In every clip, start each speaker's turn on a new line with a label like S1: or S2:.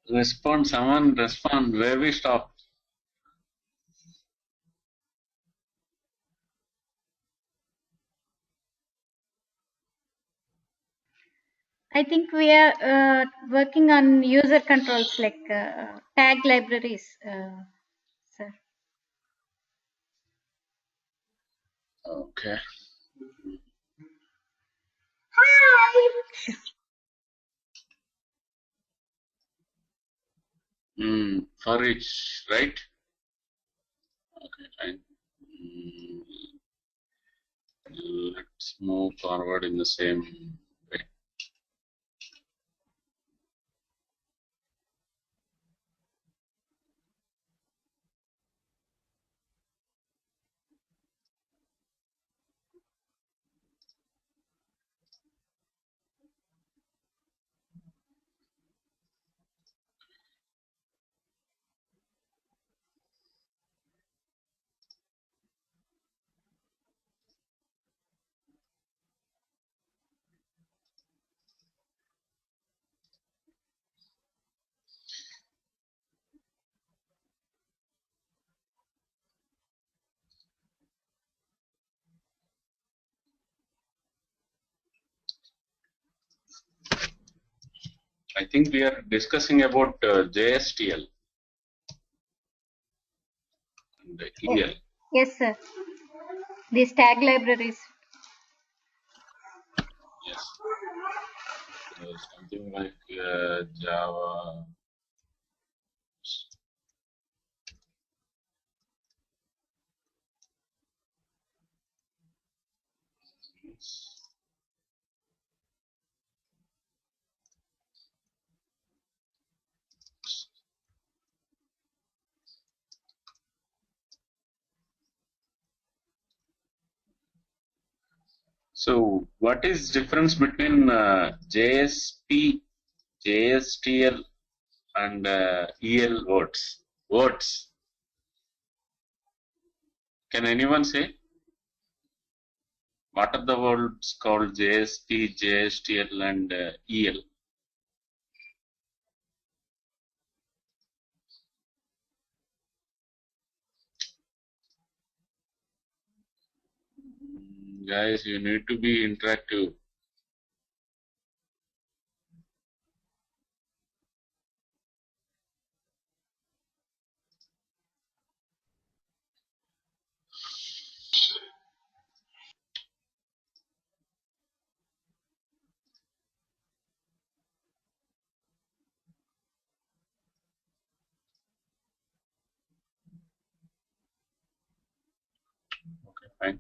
S1: Respond, someone respond, where we stop.
S2: I think we are working on user controls like tag libraries, sir.
S1: Okay. For each, right? Okay, fine. Let's move forward in the same way. I think we are discussing about JSTL and EL.
S2: Yes, sir. These tag libraries.
S1: Yes. Something like Java. So, what is difference between JSP, JSTL, and EL words? Words. Can anyone say? What are the words called JSP, JSTL, and EL? Guys, you need to be interactive. Okay, fine.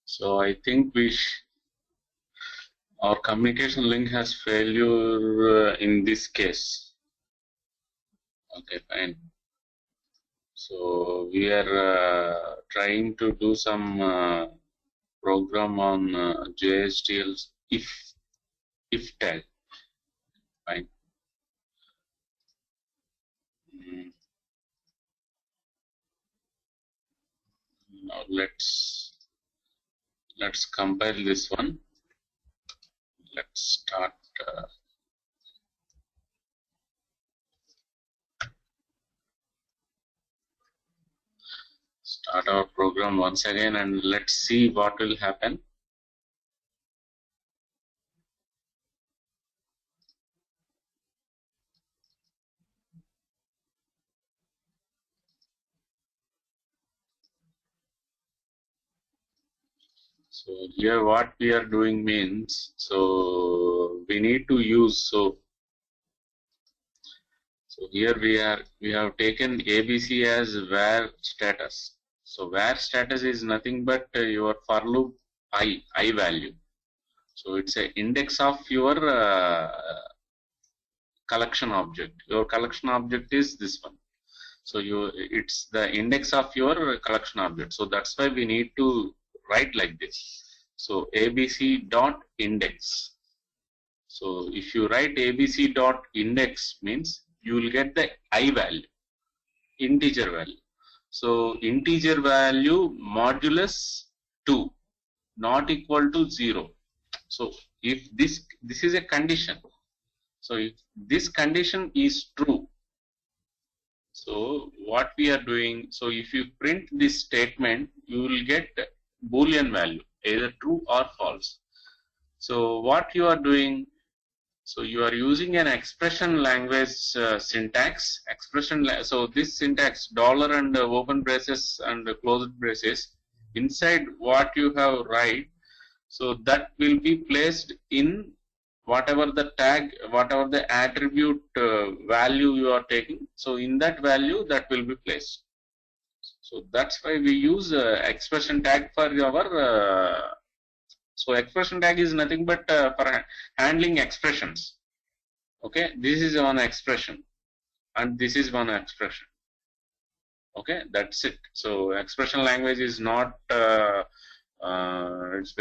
S1: So I think our communication link has failure in this case. Okay, fine. So we are trying to do some program on JSTL's if tag. Fine. Now let's compile this one. Let's start. Start our program once again and let's see what will happen. So here what we are doing means, so we need to use, so So here we have taken ABC as var status. So var status is nothing but your for loop I value. So it's a index of your collection object. Your collection object is this one. So it's the index of your collection object. So that's why we need to write like this. So ABC dot index. So if you write ABC dot index means you will get the I value, integer value. So integer value modulus 2 not equal to 0. So if this is a condition. So if this condition is true, so what we are doing, so if you print this statement, you will get Boolean value, either true or false. So what you are doing, so you are using an expression language syntax. So this syntax, dollar and open braces and closed braces, inside what you have write, so that will be placed in whatever the tag, whatever the attribute value you are taking. So in that value, that will be placed. So that's why we use expression tag for our. So expression tag is nothing but for handling expressions. Okay, this is one expression, and this is one expression. Okay, that's it. So expression language is not. It's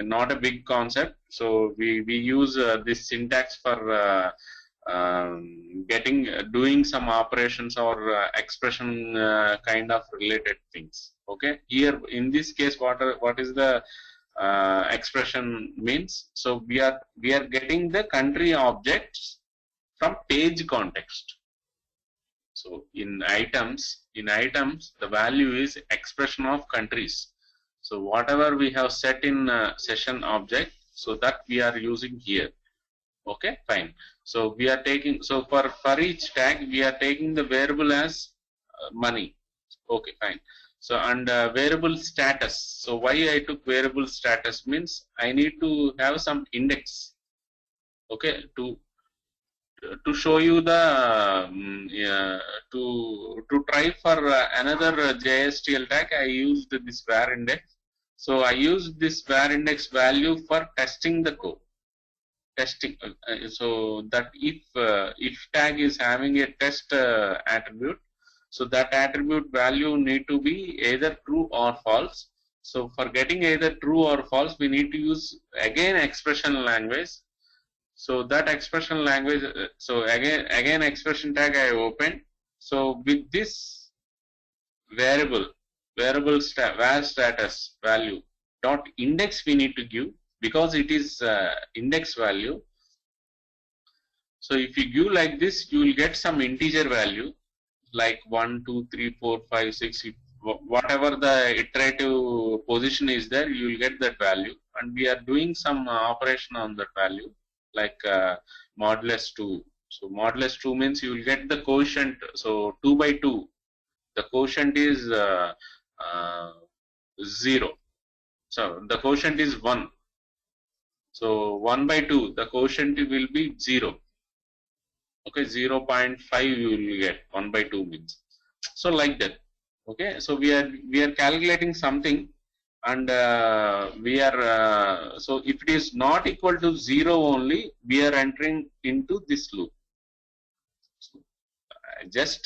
S1: not a big concept. So we use this syntax for doing some operations or expression kind of related things. Okay, here in this case, what is the expression means? So we are getting the country objects from page context. So in items, the value is expression of countries. So whatever we have set in session object, so that we are using here. Okay, fine. So we are taking, so for each tag, we are taking the variable as money. Okay, fine. So and variable status. So why I took variable status means I need to have some index. Okay, to show you the to try for another JSTL tag, I used this var index. So I used this var index value for testing the code. Testing, so that if tag is having a test attribute, so that attribute value need to be either true or false. So for getting either true or false, we need to use again expression language. So that expression language, so again expression tag I opened. So with this variable var status value dot index we need to give, because it is index value. So if you give like this, you will get some integer value like 1, 2, 3, 4, 5, 6, whatever the iterative position is there, you will get that value, and we are doing some operation on that value like modulus 2. So modulus 2 means you will get the quotient. So 2 by 2, the quotient is 0. So the quotient is 1. So 1 by 2, the quotient will be 0. Okay, 0.5 you will get. 1 by 2 means. So like that. Okay, so we are calculating something, and we are so if it is not equal to 0 only, we are entering into this loop. So, just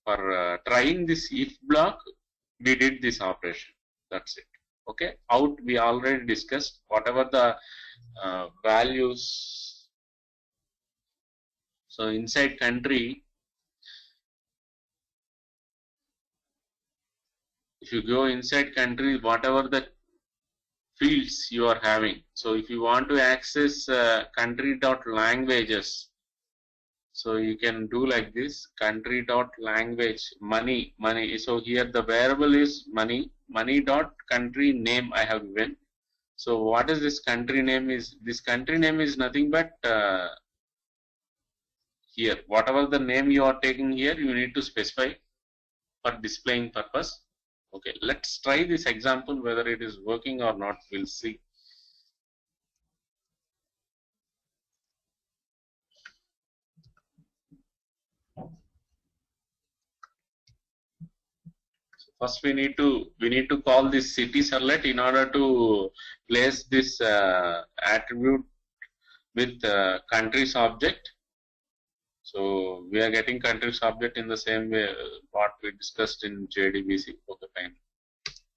S1: for trying this if block, we did this operation. That's it. Okay, out we already discussed whatever the values. So inside country, if you go inside country, whatever the fields you are having. So if you want to access country.languages, so you can do like this, country.language money. So here the variable is money.country name I have given. So what is this country name is? This country name is nothing but here, whatever the name you are taking here, you need to specify for displaying purpose. Okay, let's try this example, whether it is working or not, we'll see. first we need to call this city servlet in order to place this attribute with countries object. So we are getting countries object in the same way what we discussed in JDBC. Okay, fine.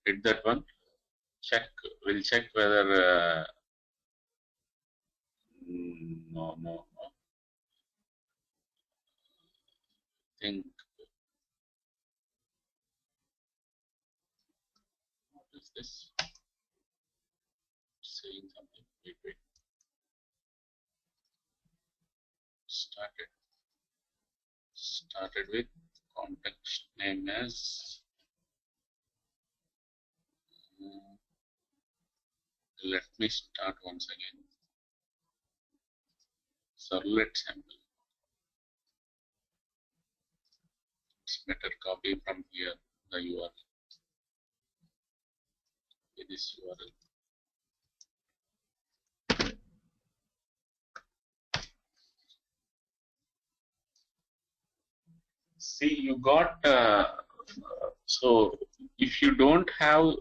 S1: Hit that one. Check. We'll check whether no. Think what is this? Saying something. Wait. Started with context name as let me start once again. Servlet sample. It's better copy from here the URL. This URL. See, you got so if you don't have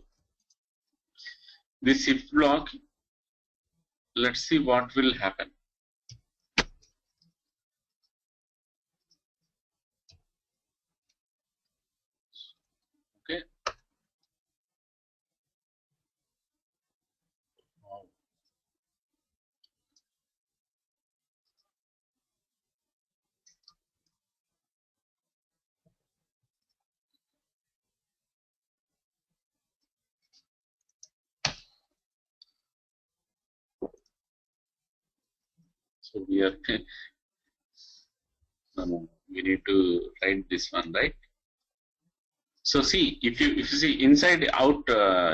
S1: this if block, let's see what will happen. Okay. Wow. So we are no, we need to write this one, right? So see, if you see inside out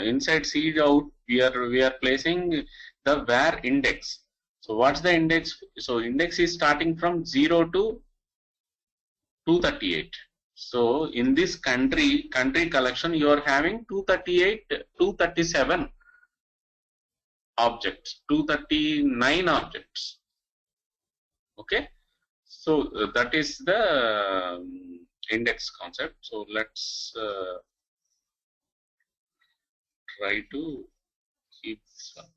S1: inside seed out, we are placing the var index. So what's the index? So index is starting from 0 to 238. So in this country collection, you are having 238, 237 objects, 239 objects. Okay, so that is the index concept. So let's try to keep this one.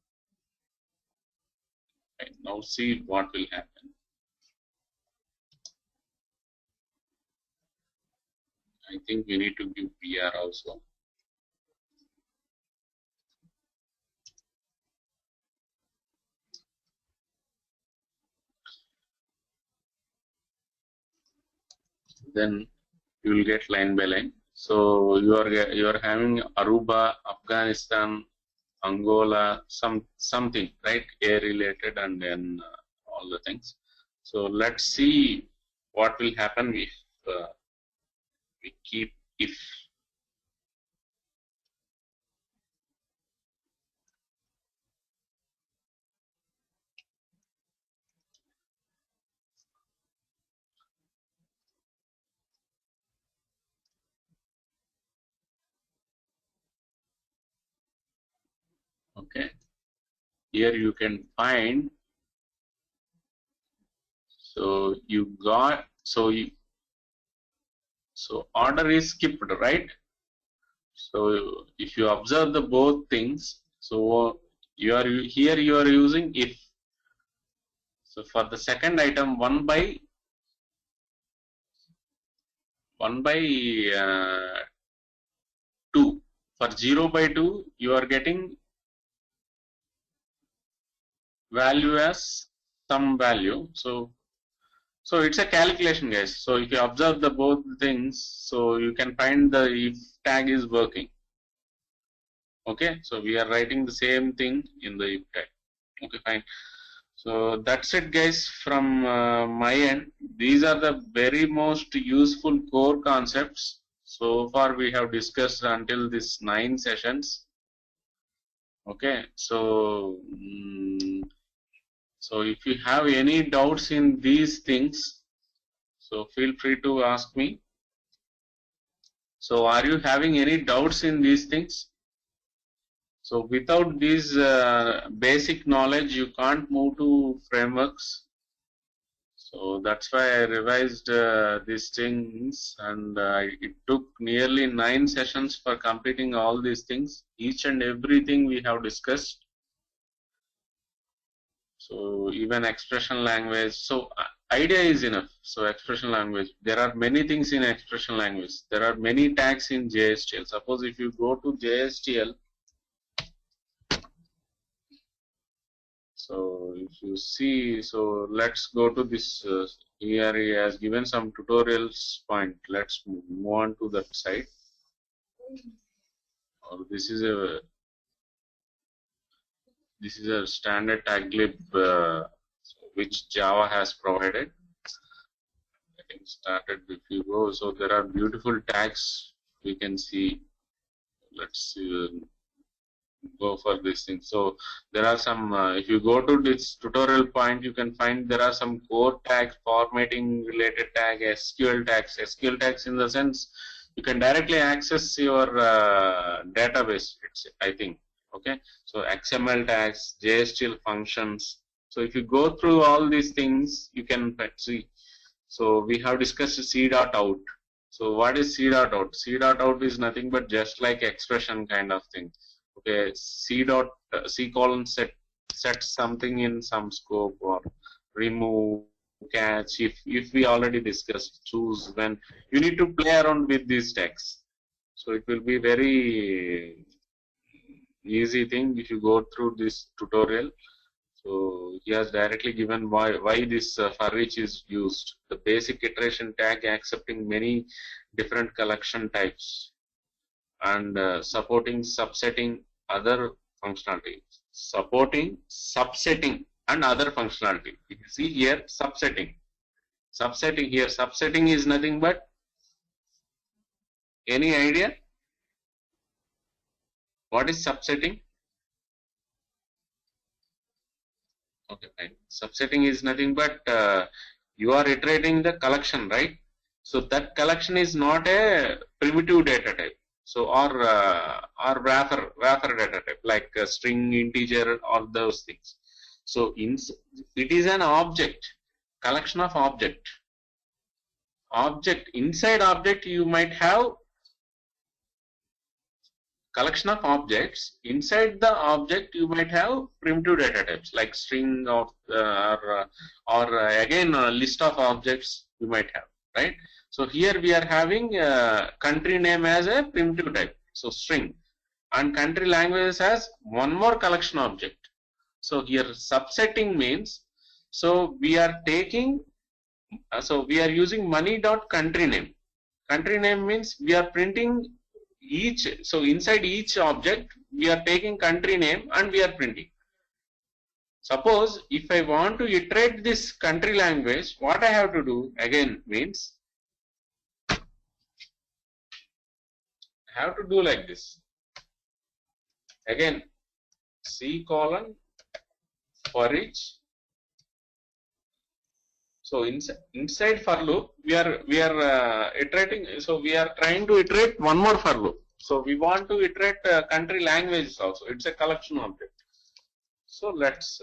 S1: Okay, now see what will happen. I think we need to give PR also. Then you will get line by line. So you are having Aruba, Afghanistan, Angola, something, right? A related, and then all the things. So let's see what will happen if we keep if. Okay, here you can find. So you got so order is skipped, right? So if you observe the both things, so you are using if. So for the second item, 1 by 2. For 0 by 2, you are getting value as some value. So it's a calculation, guys. So if you observe the both things, so you can find the if tag is working. Okay, so we are writing the same thing in the if tag. Okay, fine. So that's it, guys, from my end. These are the very most useful core concepts. So far we have discussed until this 9 sessions. Okay, so so if you have any doubts in these things, so feel free to ask me. So are you having any doubts in these things? So without this basic knowledge, you can't move to frameworks. So that's why I revised these things, and it took nearly 9 sessions for completing all these things. Each and everything we have discussed. So even expression language. So idea is enough. So expression language. There are many things in expression language. There are many tags in JSTL. Suppose if you go to JSTL. So if you see, so let's go to this. Here he has given some tutorials point. Let's move on to that side. Or this is a standard tag lib which Java has provided. Getting started. If you go, so there are beautiful tags we can see. Let's go for this thing. So there are some, if you go to this tutorial point, you can find there are some core tags, formatting related tag, SQL tags in the sense you can directly access your database, I think. Okay, so XML tags, JSTL functions. So if you go through all these things, you can see. So we have discussed C.out. So what is C.out? C.out is nothing but just like expression kind of thing. Okay, C colon set something in some scope, or remove, catch. If we already discussed, choose, when you need to play around with these tags. So it will be very easy thing if you go through this tutorial. So he has directly given why this for each is used. The basic iteration tag accepting many different collection types, and supporting subsetting other functionality. Supporting subsetting and other functionality. You see here subsetting. Subsetting here. Subsetting is nothing but, any idea? What is subsetting? Okay, fine. Subsetting is nothing but you are iterating the collection, right? So that collection is not a primitive data type. So or wrapper data type like a string, integer, or those things. So it is an object, collection of object. Object, inside object you might have collection of objects. Inside the object you might have primitive data types like string or again a list of objects you might have, right? So here we are having country name as a primitive type, so string, and country languages as one more collection object. So here subsetting means, so we are taking, so we are using money.country name. Country name means we are printing each, so inside each object we are taking country name and we are printing. Suppose if I want to iterate this country language, what I have to do again means, I have to do like this. Again, C colon for each. So inside for loop we are iterating. So we are trying to iterate one more for loop. So we want to iterate country languages also. It's a collection object. So let's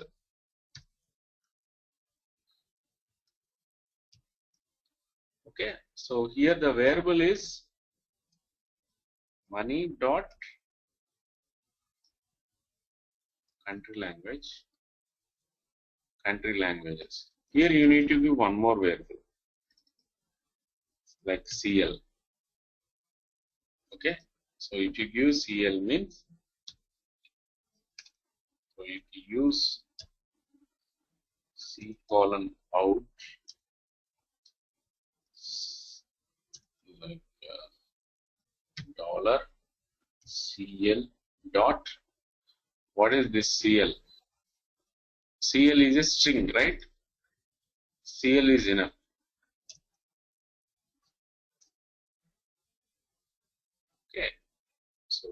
S1: okay. So here the variable is money dot country language, country languages. Here you need to give one more variable like CL. Okay. So if you give CL means, so if you use C colon out like dollar CL dot, what is this CL? CL is a string, right? CL is enough. Okay, so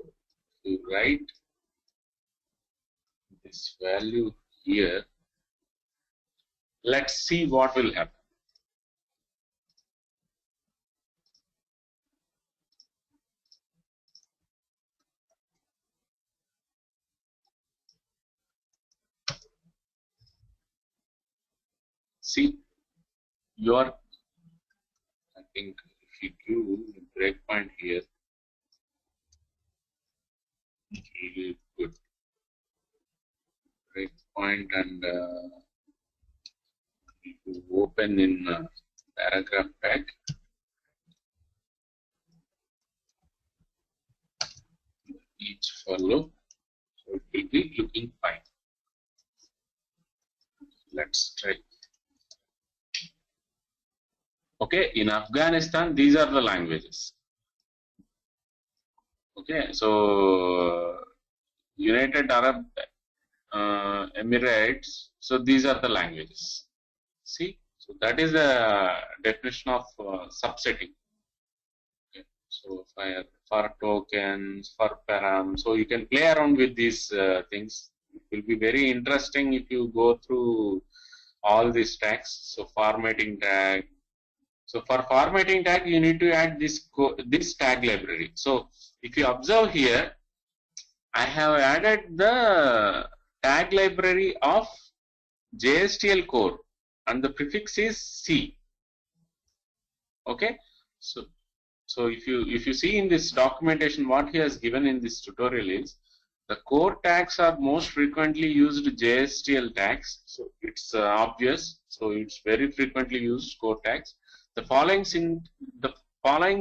S1: you write this value here. Let's see what will happen. See, your, I think if you do breakpoint here, it will be good. Breakpoint and if you open in paragraph tag, each follow, so it will be looking fine. Let's try. Okay, in Afghanistan, these are the languages. Okay, so United Arab Emirates, so these are the languages. See, so that is the definition of subsetting. Okay, so for tokens, for param, so you can play around with these things. It will be very interesting if you go through all these tags. So formatting tag. So for formatting tag, you need to add this tag library. So if you observe here, I have added the tag library of JSTL core, and the prefix is C. Okay, so if you see in this documentation, what he has given in this tutorial is the core tags are most frequently used JSTL tags. So it's obvious. So it's very frequently used core tags. The following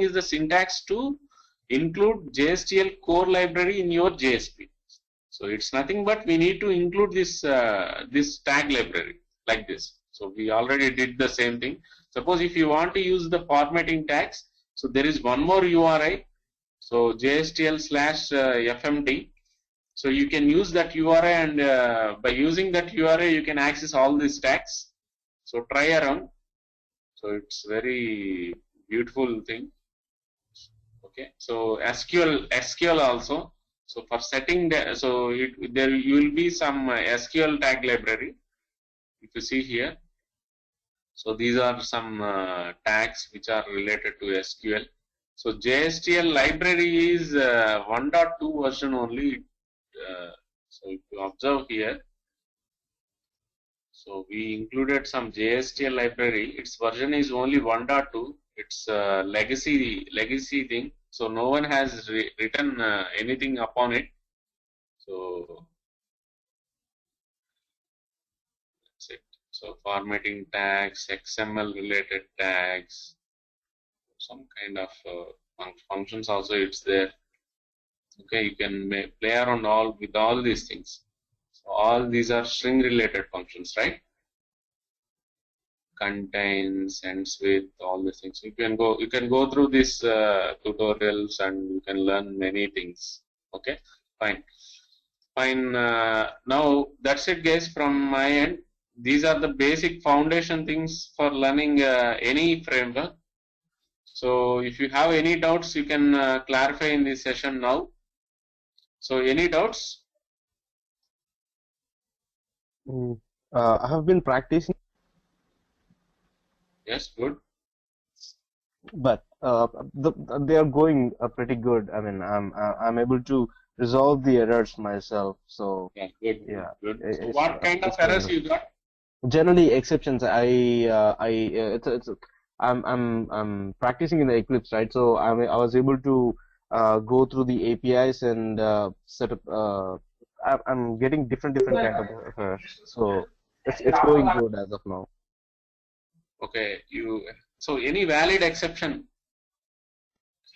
S1: is the syntax to include JSTL core library in your JSP. So it's nothing but we need to include this this tag library like this. So we already did the same thing. Suppose if you want to use the formatting tags, so there is one more URI. So JSTL/FMT. So you can use that URI, and by using that URI, you can access all these tags. So try around. So it's very beautiful thing. Okay. So SQL also. So for setting the, so there will be some SQL tag library. If you see here, so these are some tags which are related to SQL. So JSTL library is 1.2 version only. So if you observe here, so we included some JSTL library. Its version is only 1.2. It's a legacy thing. So no one has written anything upon it. So that's it. So formatting tags, XML related tags, some kind of functions also it's there. Okay, you can play around with all these things. So all these are string related functions, right? Contains, ends with, all these things. You can go through these tutorials and you can learn many things. Okay, fine. Now that's it, guys, from my end. These are the basic foundation things for learning any framework. So if you have any doubts, you can clarify in this session now. So any doubts?
S3: I have been practicing.
S1: Yes, good.
S3: But they are going pretty good. I mean, I'm able to resolve the errors myself. So
S1: yeah, good.
S3: Yeah,
S1: Good. So what kind of errors you got?
S3: Generally exceptions. I'm practicing in the Eclipse, right? So I was able to go through the APIs and set up. I'm getting different kind of errors. So it's going good as of now.
S1: Okay, so any valid exception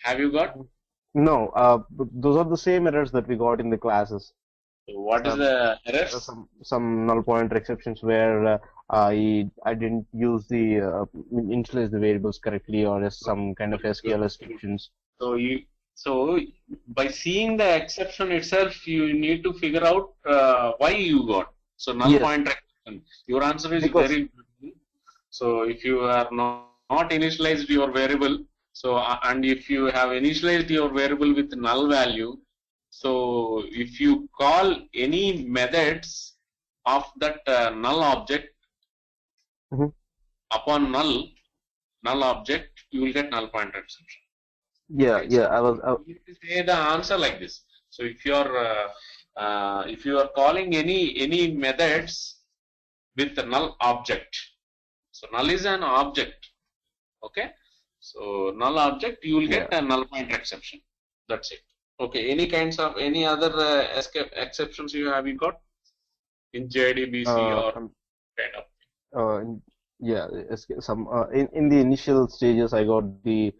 S1: have you got?
S3: No, those are the same errors that we got in the classes.
S1: So what is the errors?
S3: Some null pointer exceptions where I didn't use the initialize the variables correctly, or some kind of SQL restrictions.
S1: So by seeing the exception itself, you need to figure out why you got. So null pointer exception. Your answer is very good. So if you are not initialized your variable, so and if you have initialized your variable with null value, so if you call any methods of that null object upon null object, you will get null pointer exception.
S3: Yeah,
S1: right?
S3: yeah.
S1: So you need to say the answer like this. So if you are calling any methods with the null object, So null is an object. Okay. So null object, you will get a null pointer exception. That's it. Okay. Any other exceptions you got in JDBC or kind of?
S3: Yeah, in the initial stages, I got the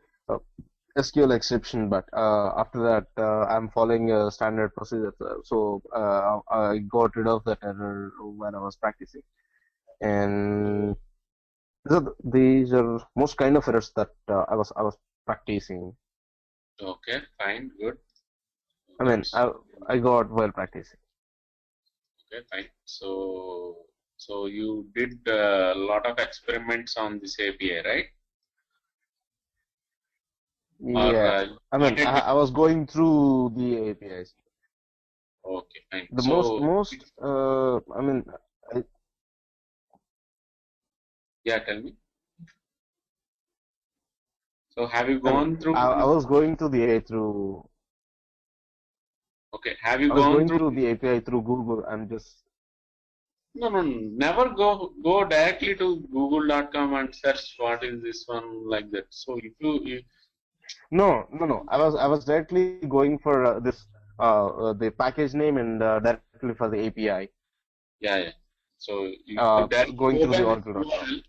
S3: SQL exception, but after that, I'm following a standard procedure. So I got rid of that error when I was practicing. And these are most kind of errors that I was practicing.
S1: Okay, fine, good.
S3: I mean, I got while practicing.
S1: Okay, fine. So you did a lot of experiments on this API, right?
S3: Yeah, I mean, I was going through the APIs.
S1: Okay, fine.
S3: The I mean,
S1: yeah, tell me. So have you gone through?
S3: I was going through the
S1: Okay, have you gone
S3: through the API through Google and just.
S1: No, never go directly to google.com and search what is this one like that. So if you
S3: No. I was directly going for this the package name and directly for the API.
S1: Yeah. So you
S3: going through the Oracle.com.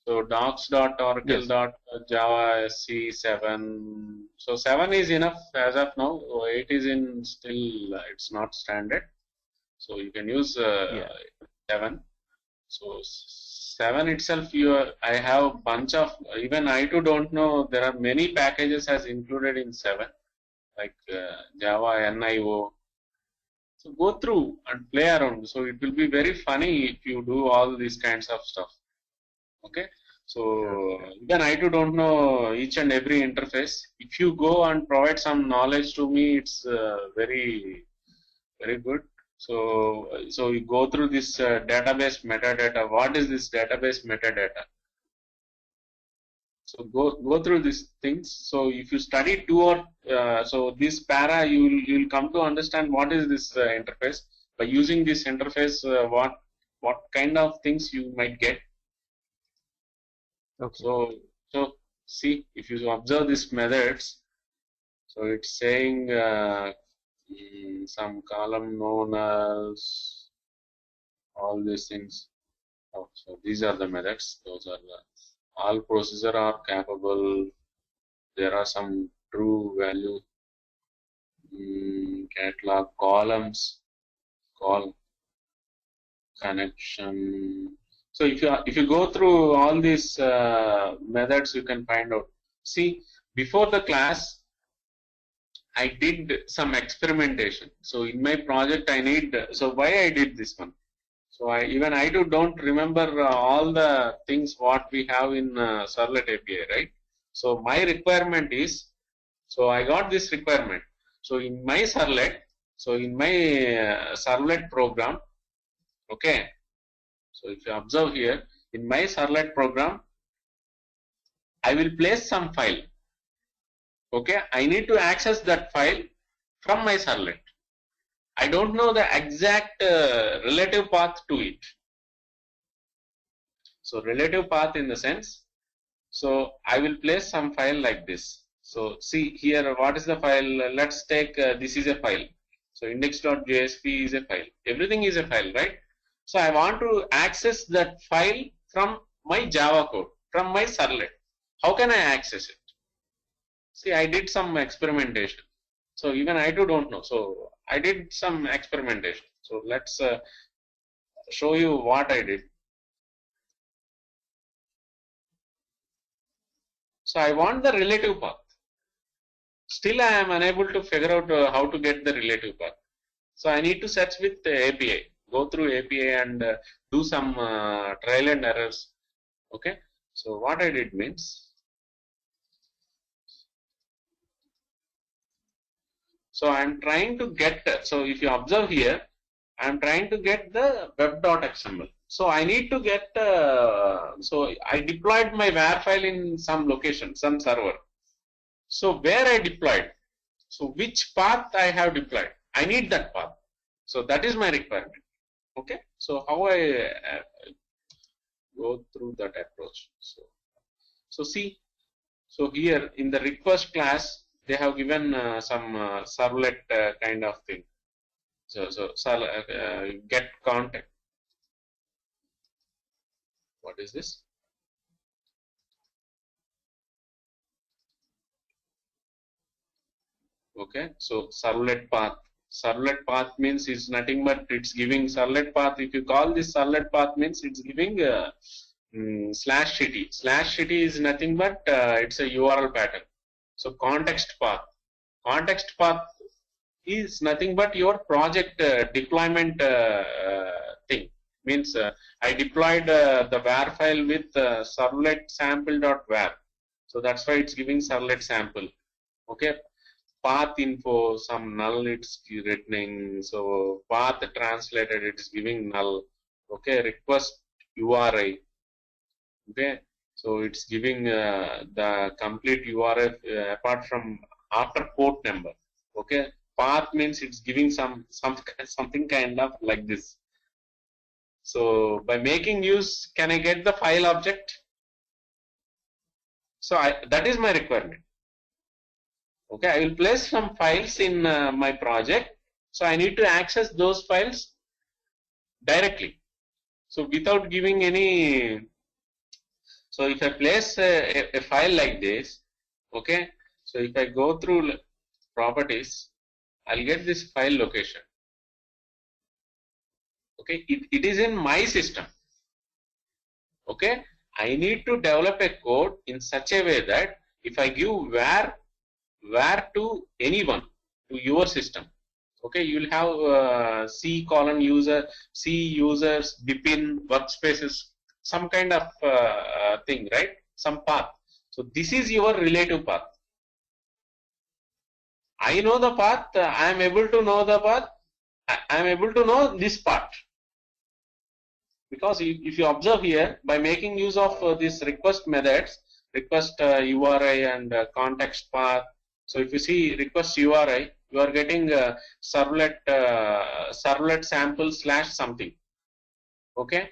S1: So docs.oracle.java SC7. So 7 is enough as of now. 8 is in still it's not standard. So you can use 7. So 7 itself, I have bunch of, even I too don't know, there are many packages as included in 7, like Java, NIO. So go through and play around. So it will be very funny if you do all these kinds of stuff. Okay. So even I too don't know each and every interface. If you go and provide some knowledge to me, it's very, very good. So you go through this database metadata. What is this database metadata? So go through these things. So if you study 2 or so this para, you'll come to understand what is this interface. By using this interface, what kind of things you might get.
S3: Okay.
S1: So see, if you observe these methods, so it's saying some column known as all these things. Oh, so these are the methods. Those are all procedure are capable. There are some true value catalog columns, call connection. So if you go through all these methods, you can find out. See, before the class, I did some experimentation. So in my project, so why I did this one? So I too don't remember all the things what we have in Servlet API, right? So my requirement is, so I got this requirement. So in my Servlet, Servlet program, okay. So if you observe here, in my Servlet program, I will place some file. Okay, I need to access that file from my Servlet. I don't know the exact relative path to it. So relative path in the sense, so I will place some file like this. So see here, what is the file? Let's take this is a file. So index.jsp is a file. Everything is a file, right? So I want to access that file from my Java code, from my Servlet. How can I access it? See, I did some experimentation. So even I too don't know. So I did some experimentation. So let's show you what I did. So I want the relative path. Still I am unable to figure out how to get the relative path. So I need to search with the API. Go through API and do some trial and errors. Okay. So what I did means, so I'm trying to get, so if you observe here, I'm trying to get the web.xml. So I need to get, so I deployed my WAR file in some location, some server. So where I deployed, so which path I have deployed, I need that path. So that is my requirement. Okay. So how go through that approach. So see, so here in the request class, they have given some servlet kind of thing. So get contact. What is this? Okay, so servlet path. Servlet path means it's nothing but it's giving servlet path. If you call this servlet path means it's giving /city. /city is nothing but it's a URL pattern. So context path. Context path is nothing but your project deployment thing. Means I deployed the var file with servlet sample.var. So that's why it's giving servlet sample. Okay. Path info, some null it's returning. So path translated, it's giving null. Okay. Request URI. Okay. So it's giving the complete URI apart from after port number. Okay. Path means it's giving something kind of like this. So by making use, can I get the file object? So that is my requirement. Okay, I will place some files in my project. So I need to access those files directly. So without giving any. So if I place a file like this, okay. So if I go through properties, I'll get this file location. Okay, it is in my system. Okay, I need to develop a code in such a way that if I give where to anyone, to your system, okay, you will have C colon user, C users, Bipin, workspaces, some kind of thing, right? Some path. So this is your relative path. I know the path, I am able to know the path, I am able to know this part. Because if you observe here, by making use of these request methods, request URI and context path. So if you see request URI, you are getting servlet sample / something. Okay.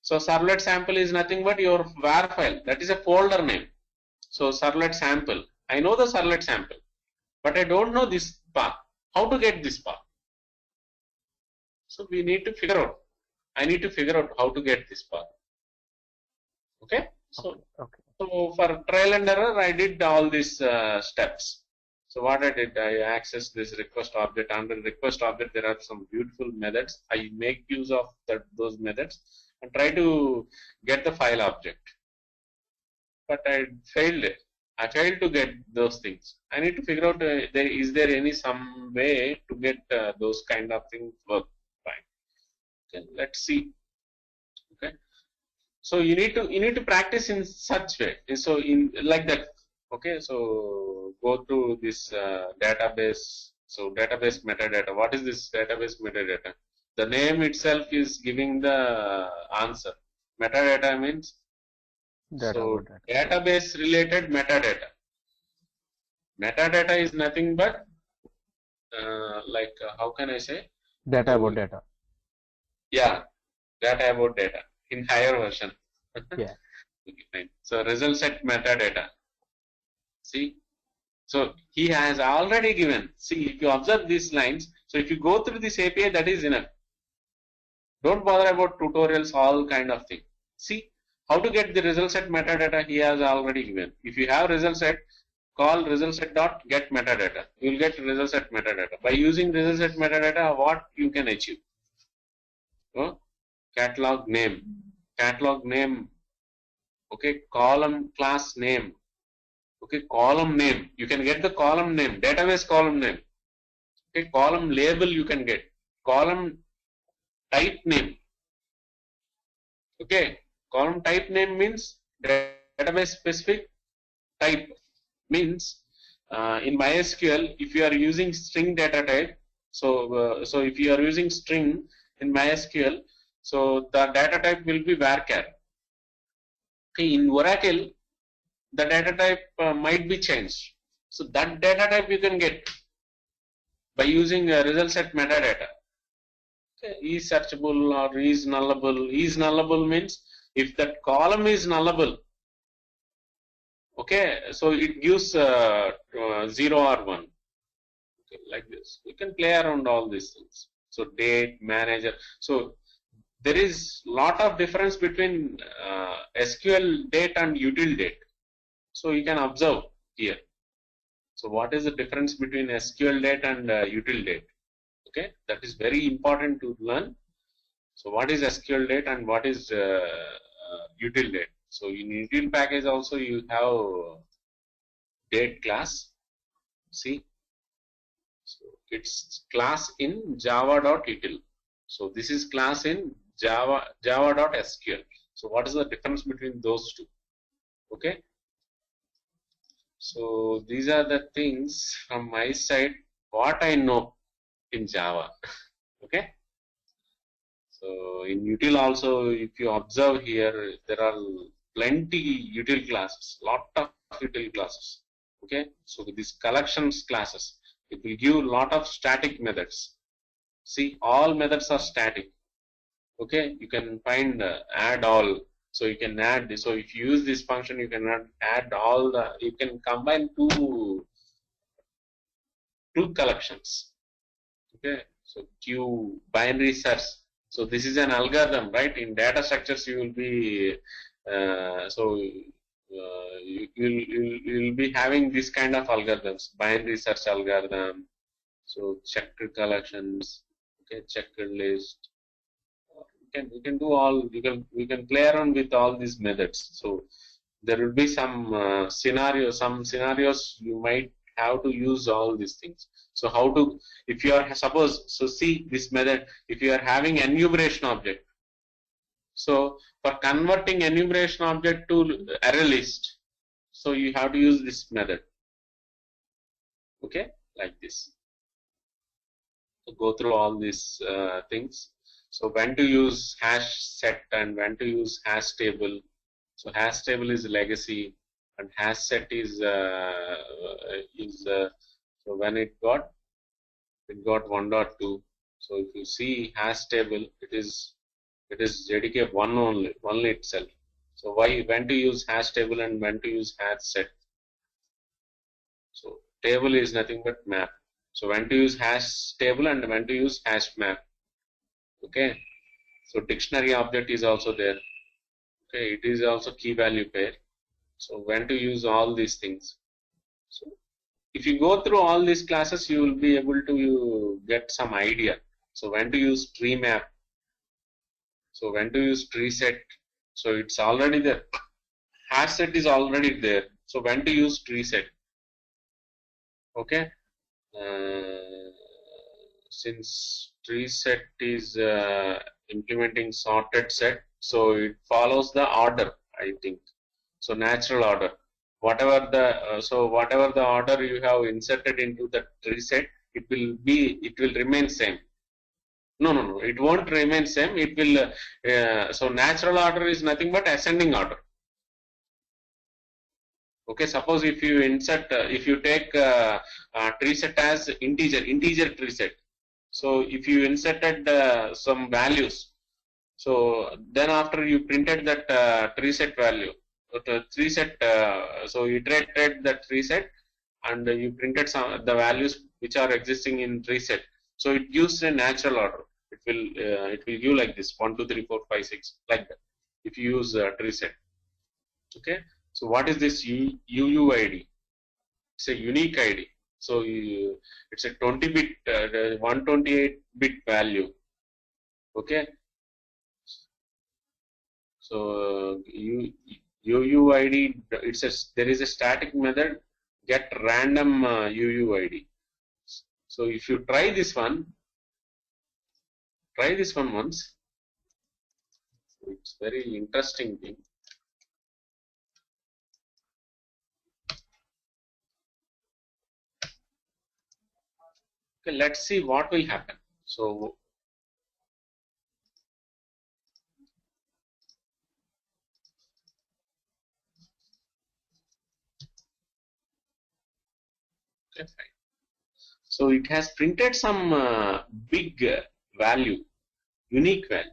S1: So servlet sample is nothing but your var file. That is a folder name. So servlet sample. I know the servlet sample, but I don't know this path. How to get this path? So we need to figure out. I need to figure out how to get this path. Okay. So,
S3: Okay.
S1: So for trial and error, I did all these steps. So what I did, I accessed this request object. Under request object, there are some beautiful methods. I make use of those methods and try to get the file object. But I failed it. I failed to get those things. I need to figure out is there any some way to get those kind of things work. Okay, let's see. Okay, so you need to practice in such way. So in like that. Okay, so go to this database. So database metadata. What is this database metadata? The name itself is giving the answer. Metadata means database related metadata. Metadata is nothing but how can I say?
S3: Data about data.
S1: Yeah, data about data in higher version.
S3: Yeah.
S1: Okay, fine. So result set metadata. See, so he has already given. See, if you observe these lines, so if you go through this API, that is enough. Don't bother about tutorials, all kind of thing. See, how to get the result set metadata he has already given. If you have result set, call result set dot get metadata. You will get result set metadata. By using result set metadata, what you can achieve? Catalog name, okay, column class name, okay, column name, you can get the column name, database column name, okay, column label you can get, column type name, okay, column type name means database specific type, means in MySQL, if you are using string data type, so if you are using string in MySQL, so the data type will be varchar. Okay, in Oracle, the data type might be changed. So that data type you can get by using result set metadata. Okay, is searchable or is nullable. Is nullable means If that column is nullable, okay, so it gives 0 or 1, okay, like this. You can play around all these things. So date, manager. So there is lot of difference between SQL date and util date. So you can observe here. So what is the difference between SQL date and util date? Okay, that is very important to learn. So what is SQL date and what is util date? So in util package also you have date class. See, so it's class in java.util. So this is class in java.sql. So what is the difference between those two? Okay. So these are the things from my side what I know in Java. Okay. So in util also, if you observe here, there are plenty util classes, lot of util classes. Okay. So with these collections classes, it will give lot of static methods. See, all methods are static. Okay. You can find add all. So you can add this. So if you use this function, you can add all the. You can combine two collections. Okay. So Q binary search. So this is an algorithm, right? In data structures, you will be you'll be having this kind of algorithms, binary search algorithm. So checked collections, okay, checked list. You can do all. We can play around with all these methods. So there will be some scenarios. Some scenarios you might have to use all these things. So how to, if you are, suppose, so see this method, if you are having enumeration object, so for converting enumeration object to array list, so you have to use this method, okay, like this. So go through all these things. So when to use hash set and when to use hash table. So hash table is legacy and hash set is so when it got 1.2. So if you see hash table, it is JDK 1 only itself. So why, when to use hash table and when to use hash set? So table is nothing but map. So when to use hash table and when to use hash map. Okay. So dictionary object is also there. Okay, it is also key value pair. So when to use all these things. So if you go through all these classes, you will be able to get some idea. So when to use tree map. So when to use tree set. So it's already there. Hash set is already there. So when to use tree set. Okay. Since tree set is implementing sorted set, so it follows the order, I think. So natural order. Whatever the order you have inserted into the tree set, it will remain same. No, it won't remain same. It will. So natural order is nothing but ascending order. Okay, suppose if you insert, if you take tree set as integer tree set. So if you inserted some values, so then after you printed that tree set value, the tree set, so you iterated the tree set and you printed the values which are existing in tree set. So it gives a natural order. It will give like this 1, 2, 3, 4, 5, 6 like that. If you use tree set, okay. So what is this UUID? It's a unique ID. So it's a 20-bit, 128-bit value. Okay. So UUID, there is a static method get random UUID. So if you try this one once. It's very interesting thing. Okay, let's see what will happen. So okay, fine. So it has printed some big value, unique value.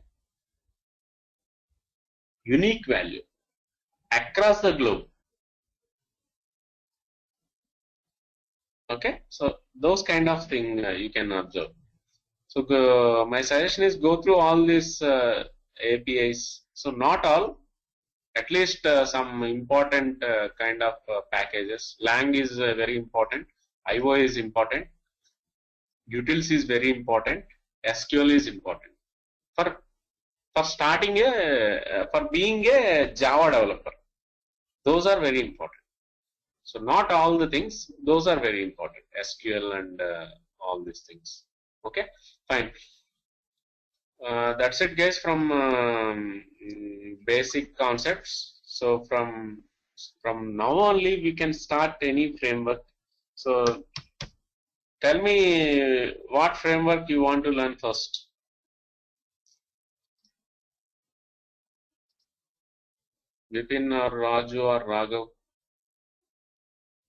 S1: unique value across the globe. Okay, so those kind of thing you can observe. So my suggestion is go through all these APIs. So not all, at least some important kind of packages. Lang is very important. IO is important. Utils is very important. SQL is important for starting for being a Java developer. Those are very important. So not all the things, those are very important. SQL and all these things. Okay, fine. That's it, guys, from basic concepts. So from now only we can start any framework. So tell me what framework you want to learn first. Vipin or Raju or Raghav.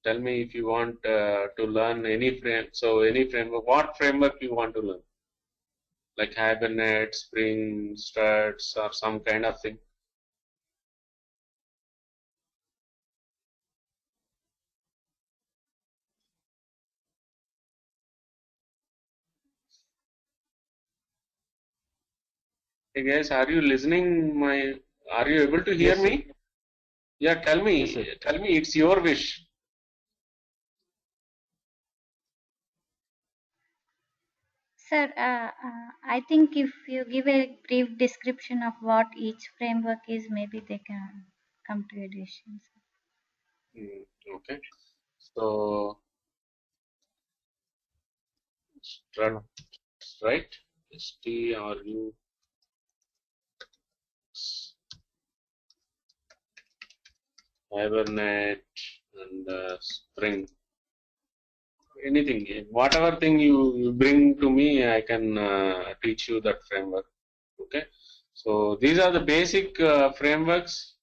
S1: Tell me if you want to learn any framework. What framework you want to learn? Like Hibernate, Spring, Struts, or some kind of thing. Hey guys, are you listening? Are you able to hear
S3: Yes,
S1: me? Yeah, tell me.
S3: Yes, sir.
S1: Tell me. It's your wish.
S2: Sir, I think if you give a brief description of what each framework is, maybe they can come to a decision.
S1: Okay. So Strut, right? STRU. Hibernate and Spring. Anything, whatever thing you bring to me, I can teach you that framework. Okay. So these are the basic frameworks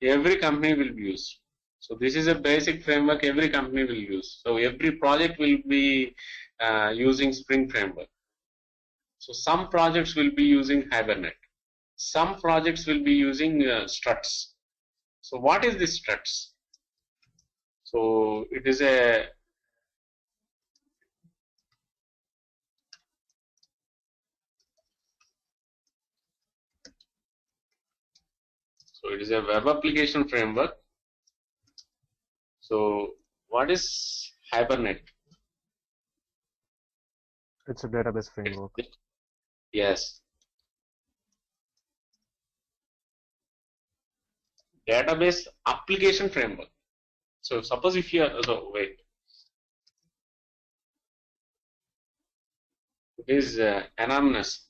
S1: every company will use. So this is a basic framework every company will use. So every project will be using Spring framework. So some projects will be using Hibernate. Some projects will be using Struts. So what is this Struts? So it is a web application framework. So what is Hibernate?
S3: it's a database framework.
S1: Yes. Database application framework. So suppose if you are, so wait. It is anonymous.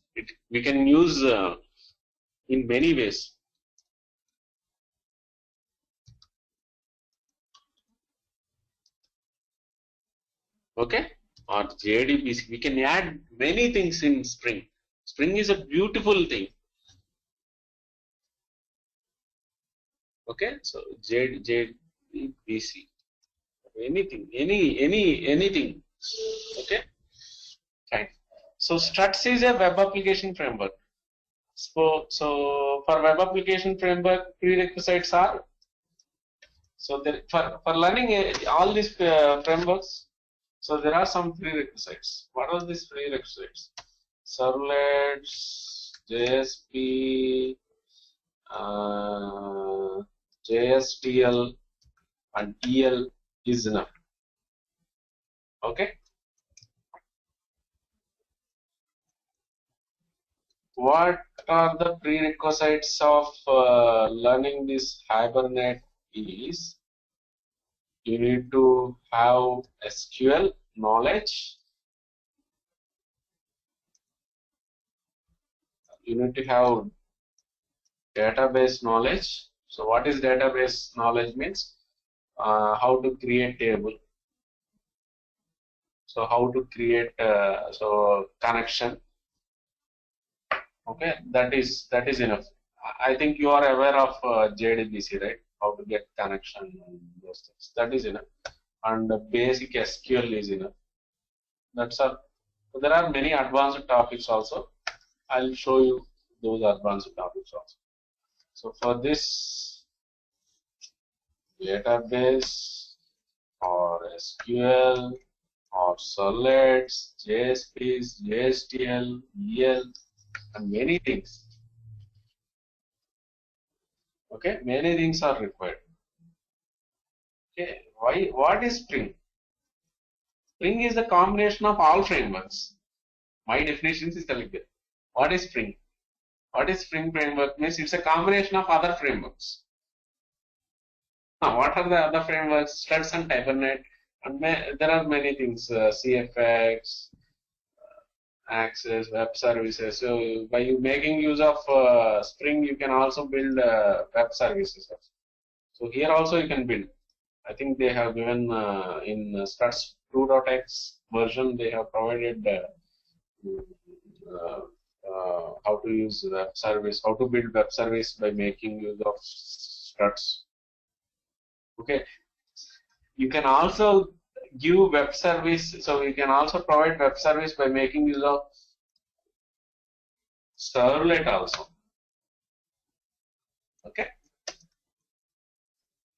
S1: We can use in many ways. Okay, or JDBC. We can add many things in Spring. Spring is a beautiful thing. Okay, so JDBC. Anything, anything. Okay, fine. So Struts is a web application framework. So for web application framework, prerequisites are, so there, for learning all these frameworks, so there are some prerequisites. What are these prerequisites? Servlets, JSP, JSTL, and EL is enough. Okay. What are the prerequisites of learning this Hibernate is, you need to have SQL knowledge, you need to have database knowledge. So what is database knowledge means? How to create table. So how to create connection. Okay, that is enough. I think you are aware of JDBC, right? How to get connection and those things. That is enough. And the basic SQL is enough. That's all. So there are many advanced topics also. I'll show you those advanced topics also. So for this database or SQL or Solets, JSPs, JSTL, EL, and many things. Okay, many things are required. Okay, why? What is Spring? Spring is a combination of all frameworks. My definition is telling you. What is Spring? What is Spring framework? Means it's a combination of other frameworks. Now, what are the other frameworks? Struts and Hibernate, and there are many things. CFX, Access, web services. So by you making use of Spring, you can also build web services. So here also you can build. I think they have given in Struts 2.x version, they have provided how to use web service, how to build web service by making use of Struts. Okay, you can also give web service, so you can also provide web service by making use of servlet also. Okay,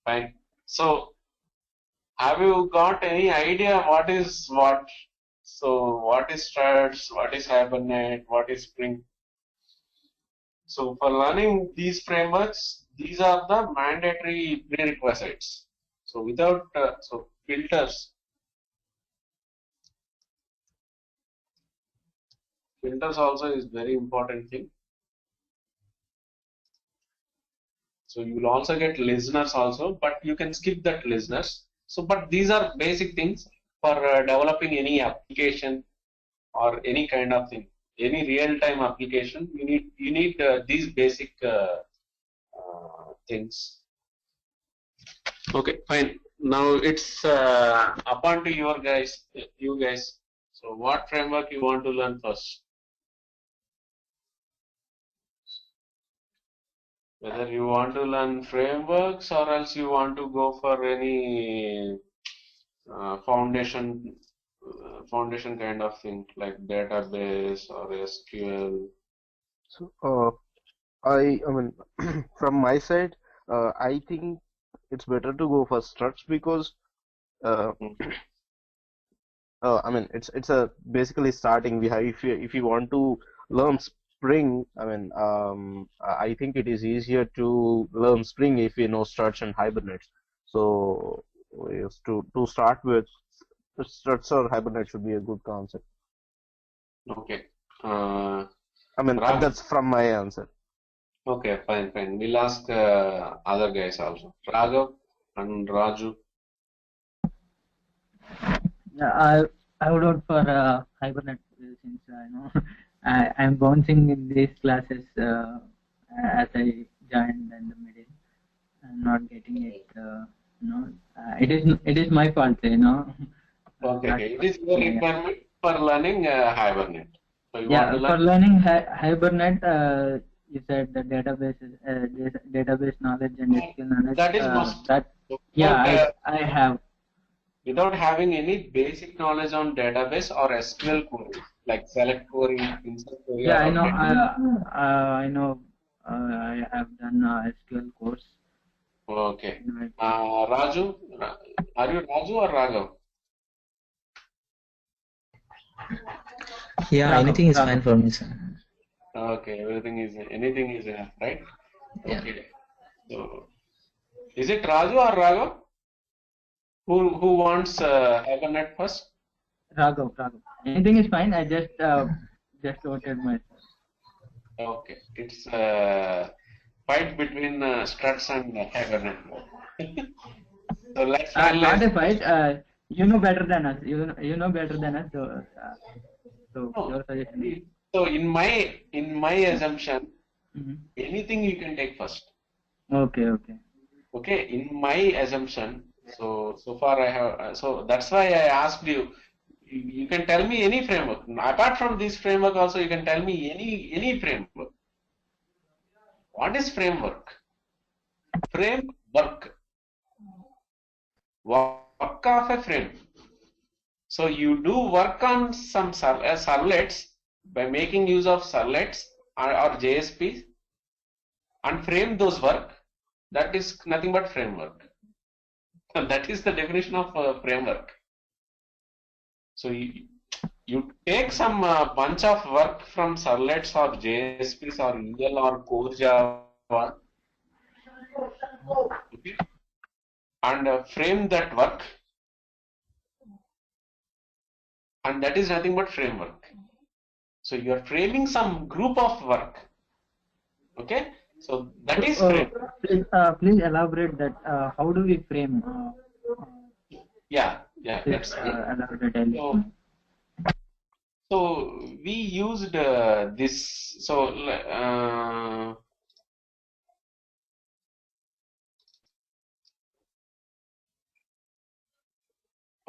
S1: fine. So have you got any idea what is what? So what is Struts, what is Hibernate, what is Spring? So for learning these frameworks, these are the mandatory prerequisites. So without so filters also is very important thing. So you will also get listeners also, but you can skip that listeners. So but these are basic things for developing any application or any kind of thing, any real-time application. You need these basic things. Okay, fine. Now it's upon to you guys. So what framework you want to learn first? Whether you want to learn frameworks or else you want to go for any foundation kind of thing like database or SQL.
S3: So I mean, from my side, I think it's better to go for Struts because I mean it's a basically starting. We have if you want to learn Spring, I mean I think it is easier to learn Spring if you know Struts and Hibernate. So yes, to start with, Struts or Hibernate should be a good concept.
S1: Okay.
S3: I mean
S1: Raghav?
S3: that's from my answer.
S1: Okay, fine. We'll ask other guys also. Raghav and Raju.
S4: Yeah, I would opt for Hibernate since I'm bouncing in these classes as I joined in the middle. I'm not getting it. It is my fault,
S1: Okay. It is your requirement for learning Hibernate. So you want to
S4: for learning Hibernate, you said the database knowledge and SQL knowledge.
S1: That is must.
S4: I have.
S1: Without having any basic knowledge on database or SQL query, like select query, insert query.
S4: Yeah, I know. I have done SQL course.
S1: Okay. Raju, are you Raju or Raghav?
S5: Yeah, anything is fine for me, sir.
S1: Okay, anything is enough, right?
S5: Yeah.
S1: Okay. So, is it Raju or Raghav? Who wants Hibernate first?
S4: Raghav. Anything is fine. I just voted myself.
S1: Okay, it's fight between Struts and Hibernate. So let's
S4: not a fight. You know better than us. You know better than us. So your suggestion.
S1: So in my assumption, anything you can take first.
S4: Okay.
S1: Okay, in my assumption. So far I have. So that's why I asked you. You can tell me any framework. Apart from this framework, also you can tell me any framework. What is framework? Framework. Work of a frame. So you do work on some servlets by making use of servlets or JSPs. and frame those work, that is nothing but framework. That is the definition of framework. So you take some bunch of work from servlets or JSPs or EL or core Java, okay, and frame that work, and that is nothing but framework. So you are framing some group of work, okay? So that is framework.
S4: Please elaborate that. How do we frame?
S1: Yeah, that's
S4: elaborate a little.
S1: So we used this. So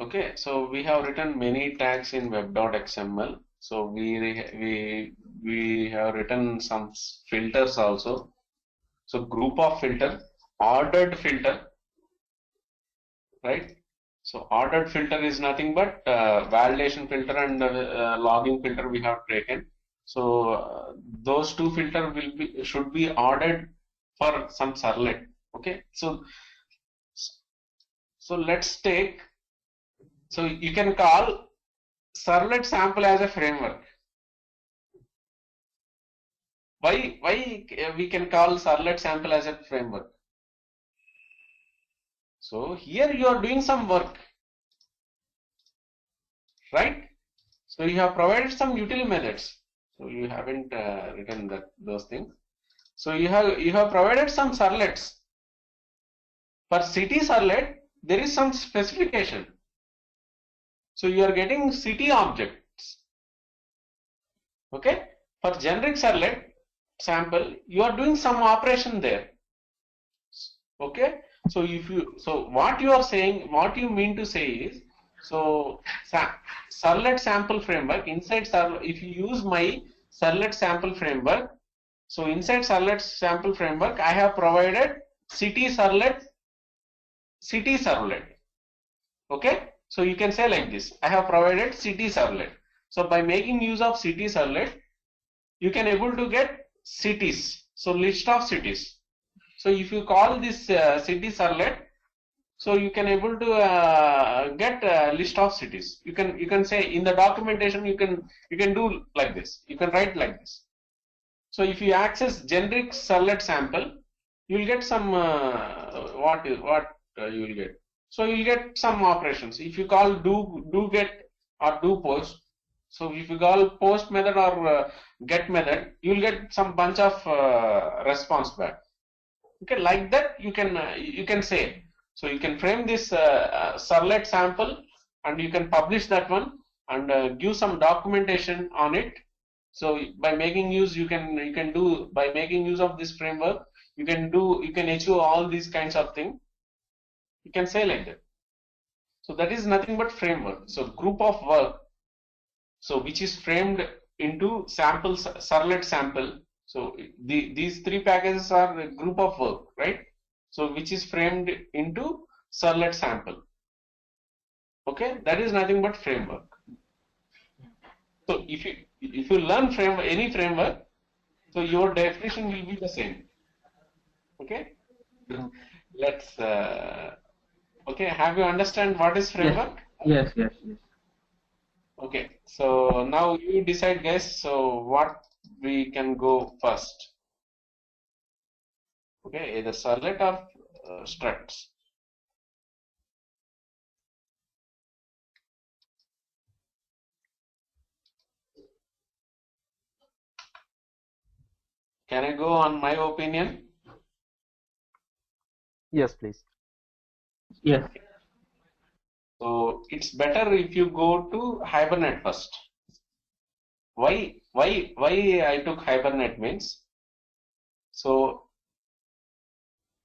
S1: okay, so we have written many tags in web.xml. So we have written some filters also. So group of filter, ordered filter, right? So ordered filter is nothing but validation filter and logging filter we have taken. So those two filter should be ordered for some servlet. Okay. So let's take. So you can call servlet sample as a framework. Why we can call servlet sample as a framework? So here you are doing some work, right? So you have provided some util methods. So you haven't written those things. So you have provided some servlets. For city servlet, there is some specification. So you are getting city objects. Okay. For generic servlet sample, you are doing some operation there. Okay. So what you are saying, what you mean to say is, so servlet sample framework inside servlet, if you use my servlet sample framework, so inside servlet sample framework, I have provided city servlet. Okay. So you can say like this, I have provided city servlet. So by making use of city servlet, you can able to get cities. So list of cities. So if you call this city servlet, so you can able to get a list of cities. You can say in the documentation you can do like this. You can write like this. So if you access generic servlet sample, you will get some what you will get. So you will get some operations. If you call do get or do post, so if you call post method or get method, you will get some bunch of response back. Okay, like that you can say. So you can frame this servlet sample and you can publish that one and give some documentation on it. So by making use, you can do, by making use of this framework, you can achieve all these kinds of things. You can say like that. So that is nothing but framework. So group of work, so which is framed into sample, servlet sample. So these three packages are a group of work, right? So which is framed into servlet sample. Okay, that is nothing but framework. So if you learn any framework, so your definition will be the same. Okay, let's. Okay, have you understand what is framework?
S4: Yes.
S1: Okay, so now you decide, guys. So what we can go first? Okay, either servlet or struts. Can I go on my opinion?
S3: Yes, please.
S4: Yes.
S1: So it's better if you go to Hibernate first. Why I took Hibernate means, so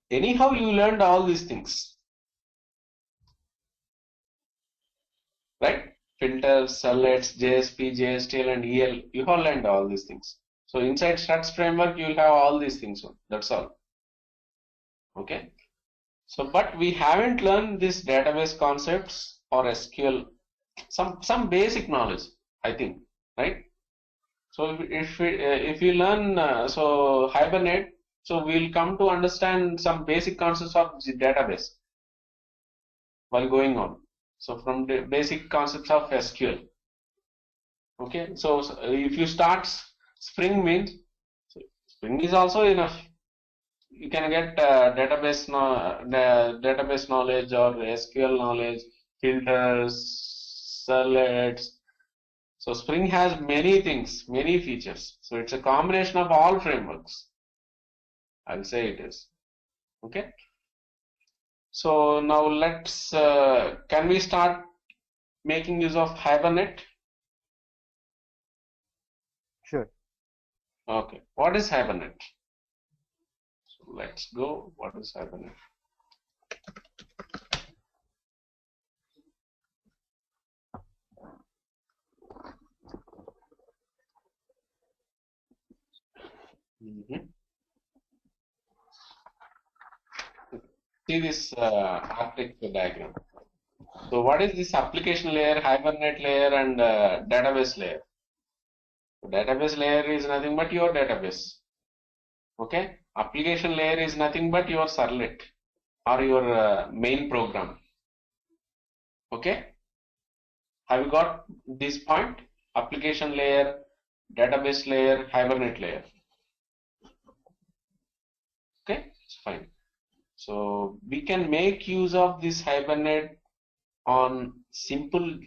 S1: anyhow you learned all these things, right? Filters, servlets, JSP, JSTL and EL, you have learned all these things. So inside struts framework you will have all these things, that's all. Okay. So but we haven't learned this database concepts or SQL, some basic knowledge, I think, right? So if you learn so Hibernate, So we'll come to understand some basic concepts of the database while going on. So from the basic concepts of SQL. Okay, so if you start Spring means, Spring is also enough. You can get database knowledge or SQL knowledge, filters, servlets. So Spring has many things, many features. So it's a combination of all frameworks. I'll say it is. Okay. So now let's, can we start making use of Hibernate?
S3: Sure.
S1: Okay. What is Hibernate? So let's go. What is Hibernate? See this architecture diagram. So what is this application layer, Hibernate layer, and database layer? So database layer is nothing but your database. Okay. Application layer is nothing but your servlet or your main program. Okay. Have you got this point? Application layer, database layer, Hibernate layer. Okay, it's fine. So we can make use of this Hibernate on simple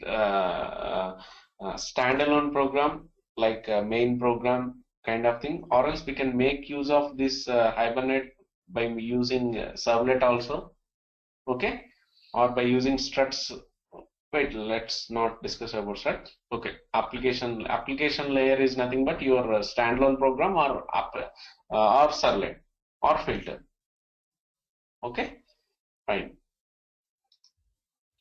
S1: standalone program like a main program kind of thing, or else we can make use of this Hibernate by using servlet also. Okay, or by using struts. Wait, let's not discuss about struts. Okay, application layer is nothing but your standalone program or servlet or filter. Okay, fine.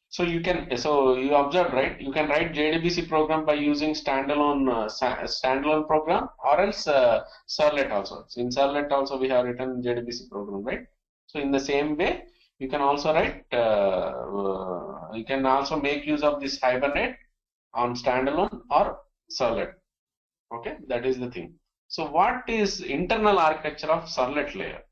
S1: So you can, so you observe, right? You can write JDBC program by using standalone program, or else servlet also. So in servlet also we have written JDBC program, right? So in the same way, you can also write, you can also make use of this Hibernate on standalone or servlet. Okay, that is the thing. So what is internal architecture of servlet layer?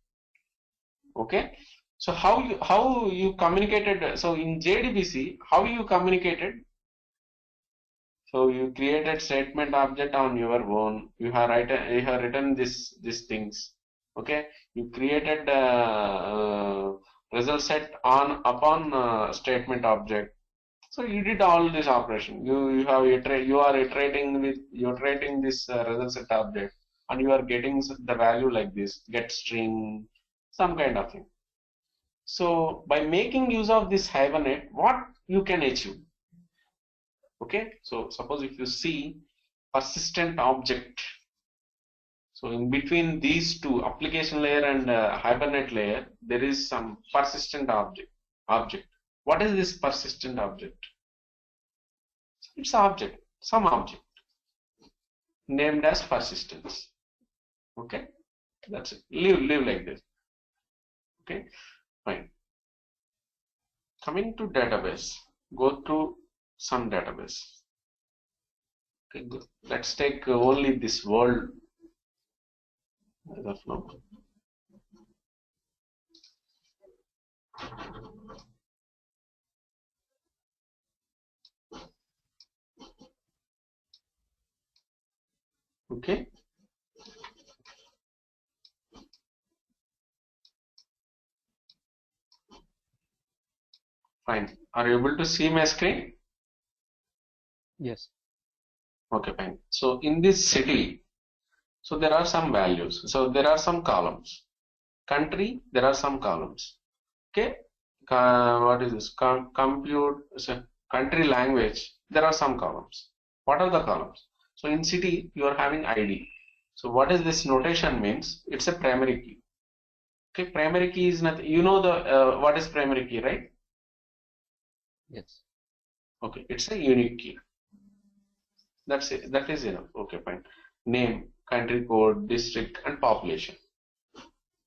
S1: Okay. So how you communicated? So in JDBC, how you communicated? So you created statement object on your own. You have written these things. Okay. You created result set upon statement object. So you did all this operation. You are iterating this result set object, and you are getting the value like this, get string, some kind of thing. So by making use of this Hibernate, what you can achieve? Okay, so suppose if you see persistent object, so in between these two, application layer and Hibernate layer, there is some persistent object. What is this persistent object? It's object, some object named as persistence. Okay, that's it. Live like this. Okay. Fine. Coming to database, go to some database. Okay, good. Let's take only this world as of now. Okay. Fine. Are you able to see my screen?
S3: Yes.
S1: Okay, fine. So in this city, so there are some values. So there are some columns. Country, there are some columns. Okay. What is this? Compute, so country language, there are some columns. What are the columns? So in city, you are having ID. So what is this notation means? It's a primary key. Okay, primary key is nothing. You know the what is primary key, right?
S3: Yes.
S1: Okay, it's a unique key. That's it. That is enough. Okay, fine. Name, country code, district, and population.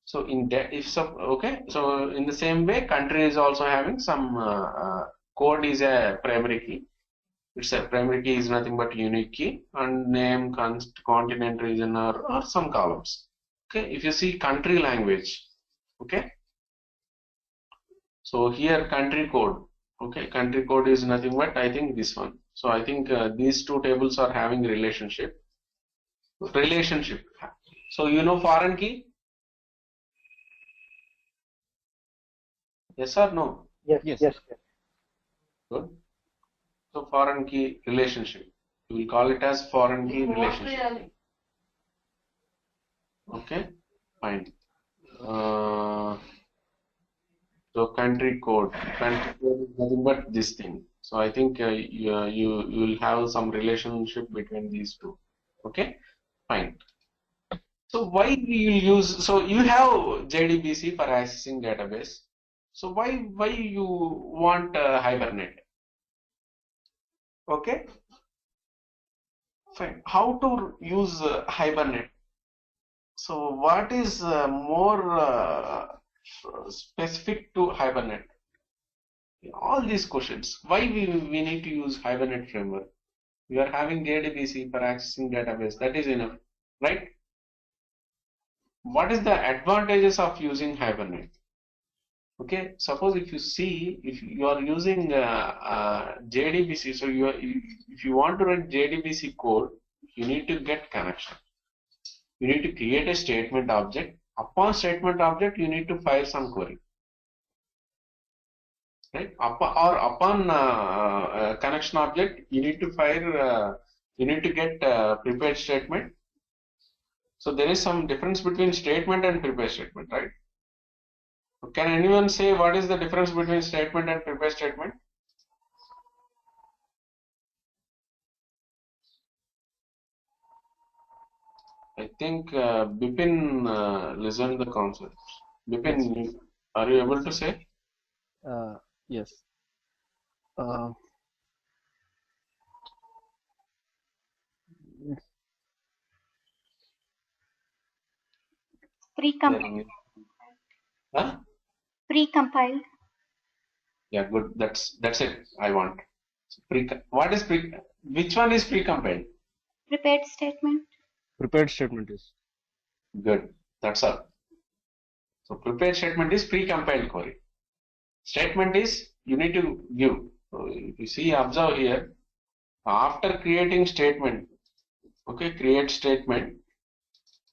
S1: So in that, if so, okay. So in the same way, country is also having some code is a primary key. It's a primary key is nothing but unique key, and name, continent, region, or some columns.
S6: Okay, if you see country language, okay, so here country code, okay, country code is nothing but I think this one. So I think these two tables are having relationship. So you know foreign key? Yes or no?
S3: Yes.
S6: Good. So foreign key relationship. We will call it as foreign key relationship. Okay, fine. So country code is nothing but this thing. So I think you will have some relationship between these two. Okay, fine. So why we will use? So you have JDBC for accessing database. So why you want Hibernate? Okay, fine. How to use Hibernate? So what is more specific to Hibernate? All these questions. Why we need to use Hibernate framework? We are having JDBC for accessing database. That is enough, right? What is the advantages of using Hibernate? Okay, suppose if you see, if you are using JDBC, so if you want to run JDBC code, you need to get connection. You need to create a statement object. Upon statement object, you need to fire some query, right? Upon connection object, you need to fire. You need to get prepared statement. So there is some difference between statement and prepared statement, right? Can anyone say what is the difference between statement and prepared statement? I think Bipin listened the concept. Bipin, are you able to say?
S3: Yes. Uh,
S2: Pre-compiled.
S6: Huh?
S2: Pre-compiled.
S6: Yeah, good. That's it. I want. What is pre? Which one is precompiled?
S2: Prepared statement.
S3: Prepared statement is.
S6: Good. That's all. So prepared statement is precompiled query. Statement is you need to give. So if you see, observe here. After creating statement, okay, create statement.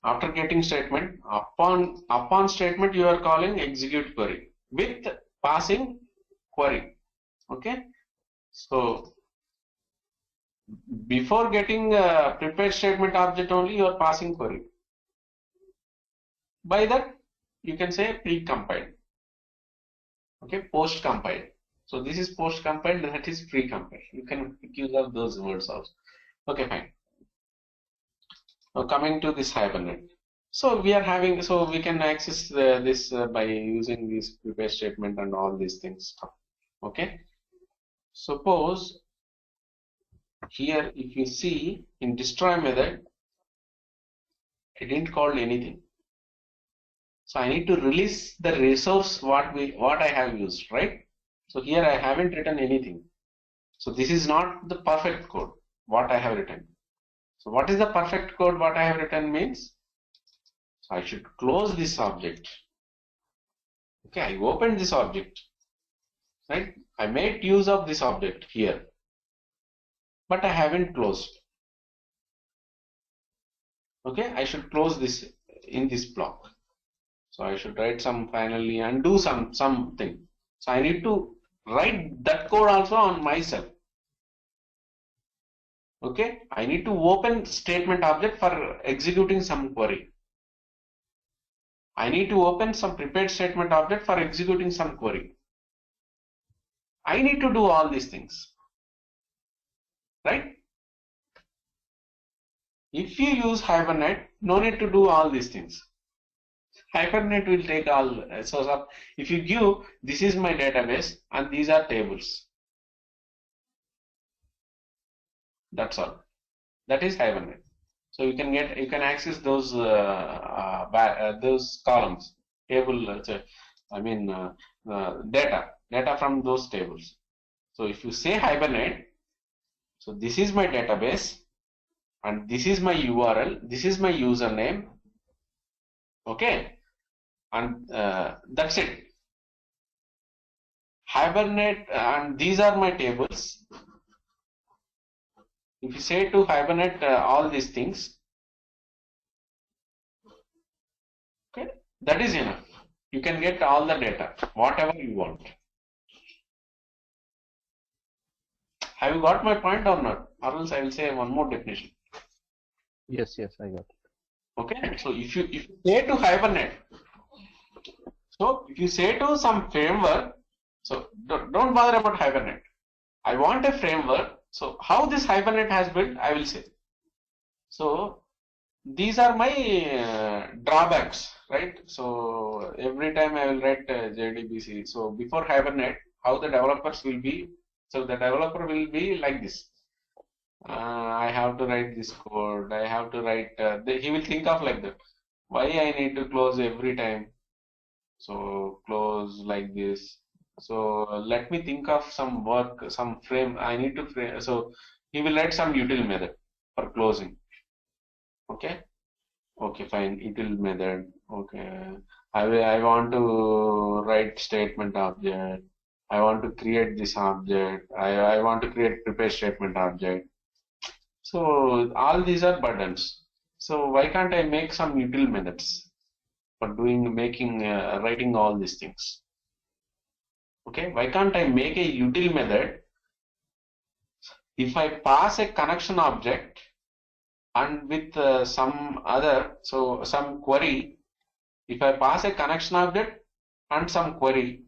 S6: After getting statement, upon statement you are calling execute query with passing query. Okay. So before getting prepared statement object only you are passing query. By that you can say pre-compiled. Okay, post-compiled. So this is post-compiled, that is pre-compiled. You can make use of those words also. Okay, fine. Now coming to this Hibernate. So we are having, so we can access this by using this prepare statement and all these things. Okay. Suppose here, if you see in destroy method, I didn't call anything. So I need to release the resource what I have used, right? So here I haven't written anything. So this is not the perfect code what I have written. So what is the perfect code what I have written means? So I should close this object. Okay, I opened this object, right? I made use of this object here, but I haven't closed. Okay, I should close this in this block. So I should write some finally and do something. So I need to write that code also on myself. Okay, I need to open statement object for executing some query. I need to open some prepared statement object for executing some query. I need to do all these things, right? If you use Hibernate, no need to do all these things. Hibernate will take all source of. If you give, this is my database and these are tables. That's all. That is Hibernate. So you can access those columns, table. Data from those tables. So if you say Hibernate, so this is my database, and this is my URL. This is my username. Okay, and that's it. Hibernate, and these are my tables. If you say to Hibernate all these things, okay, that is enough. You can get all the data, whatever you want. Have you got my point or not? Or else I will say one more definition.
S3: Yes, I got it.
S6: Okay, so if you say to Hibernate, so if you say to some framework, so don't bother about Hibernate. I want a framework. So how this Hibernate has built, I will say. So these are my drawbacks, right? So every time I will write JDBC. So before Hibernate, how the developers will be. So the developer will be like this. I have to write this code. I have to write. He will think of like that. Why I need to close every time? So close like this. So let me think of some work, some frame. I need to frame. So he will write some util method for closing. Okay. Okay, fine. Util method. Okay. I want to write statement object. I want to create this object. I want to create prepare statement object. So all these are burdens. So why can't I make some util methods for writing all these things? Okay, why can't I make a util method if I pass a connection object and with some query, if I pass a connection object and some query,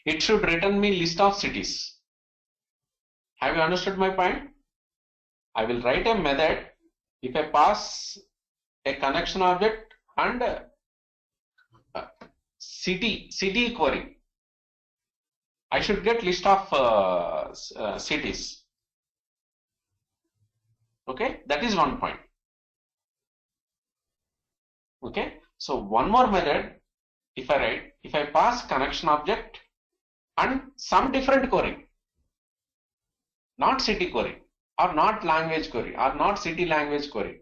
S6: it should return me list of cities. Have you understood my point? I will write a method if I pass a connection object and city query. I should get list of cities. Okay, that is one point. Okay, so one more method, if I pass connection object and some different query, not city query or not language query or not city language query,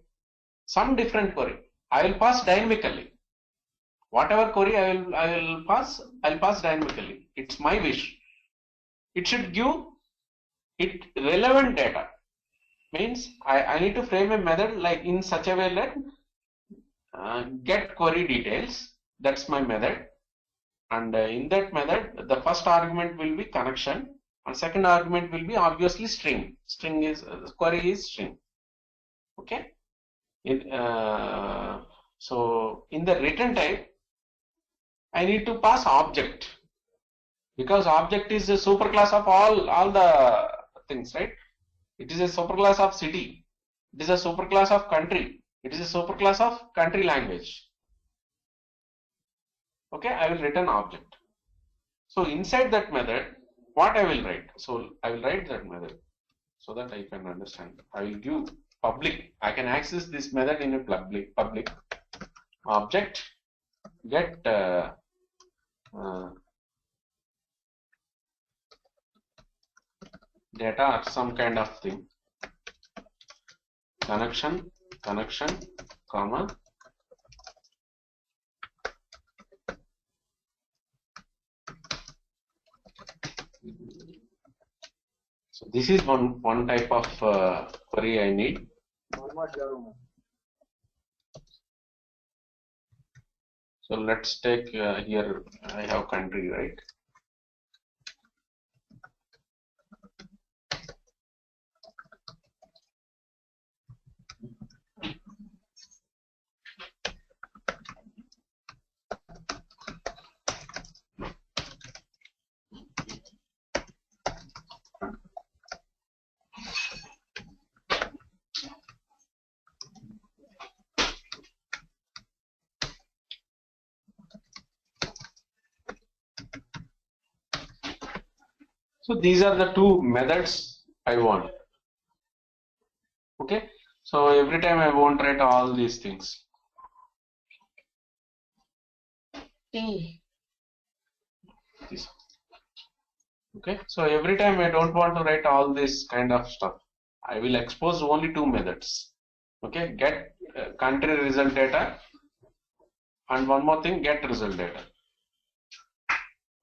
S6: some different query, I will pass dynamically. Whatever query I'll pass dynamically. It's my wish. It should give it relevant data. Means I need to frame a method like in such a way that get query details. That's my method. And in that method, the first argument will be connection, and second argument will be obviously string. String is query is string. Okay. So in the return type, I need to pass object, because object is a superclass of all the things, right? It is a superclass of city. It is a superclass of country. It is a superclass of country language. Okay, I will return object. So inside that method, what I will write? So I will write that method so that I can understand. I will give public. I can access this method in a public object get data or some kind of thing, connection, comma, so this is one type of query I need. So let's take here I have country, right? So these are the two methods I want. Okay, so every time I won't write all these things. This. Okay, so every time I don't want to write all this kind of stuff, I will expose only two methods. Okay, get country result data and one more thing, get result data.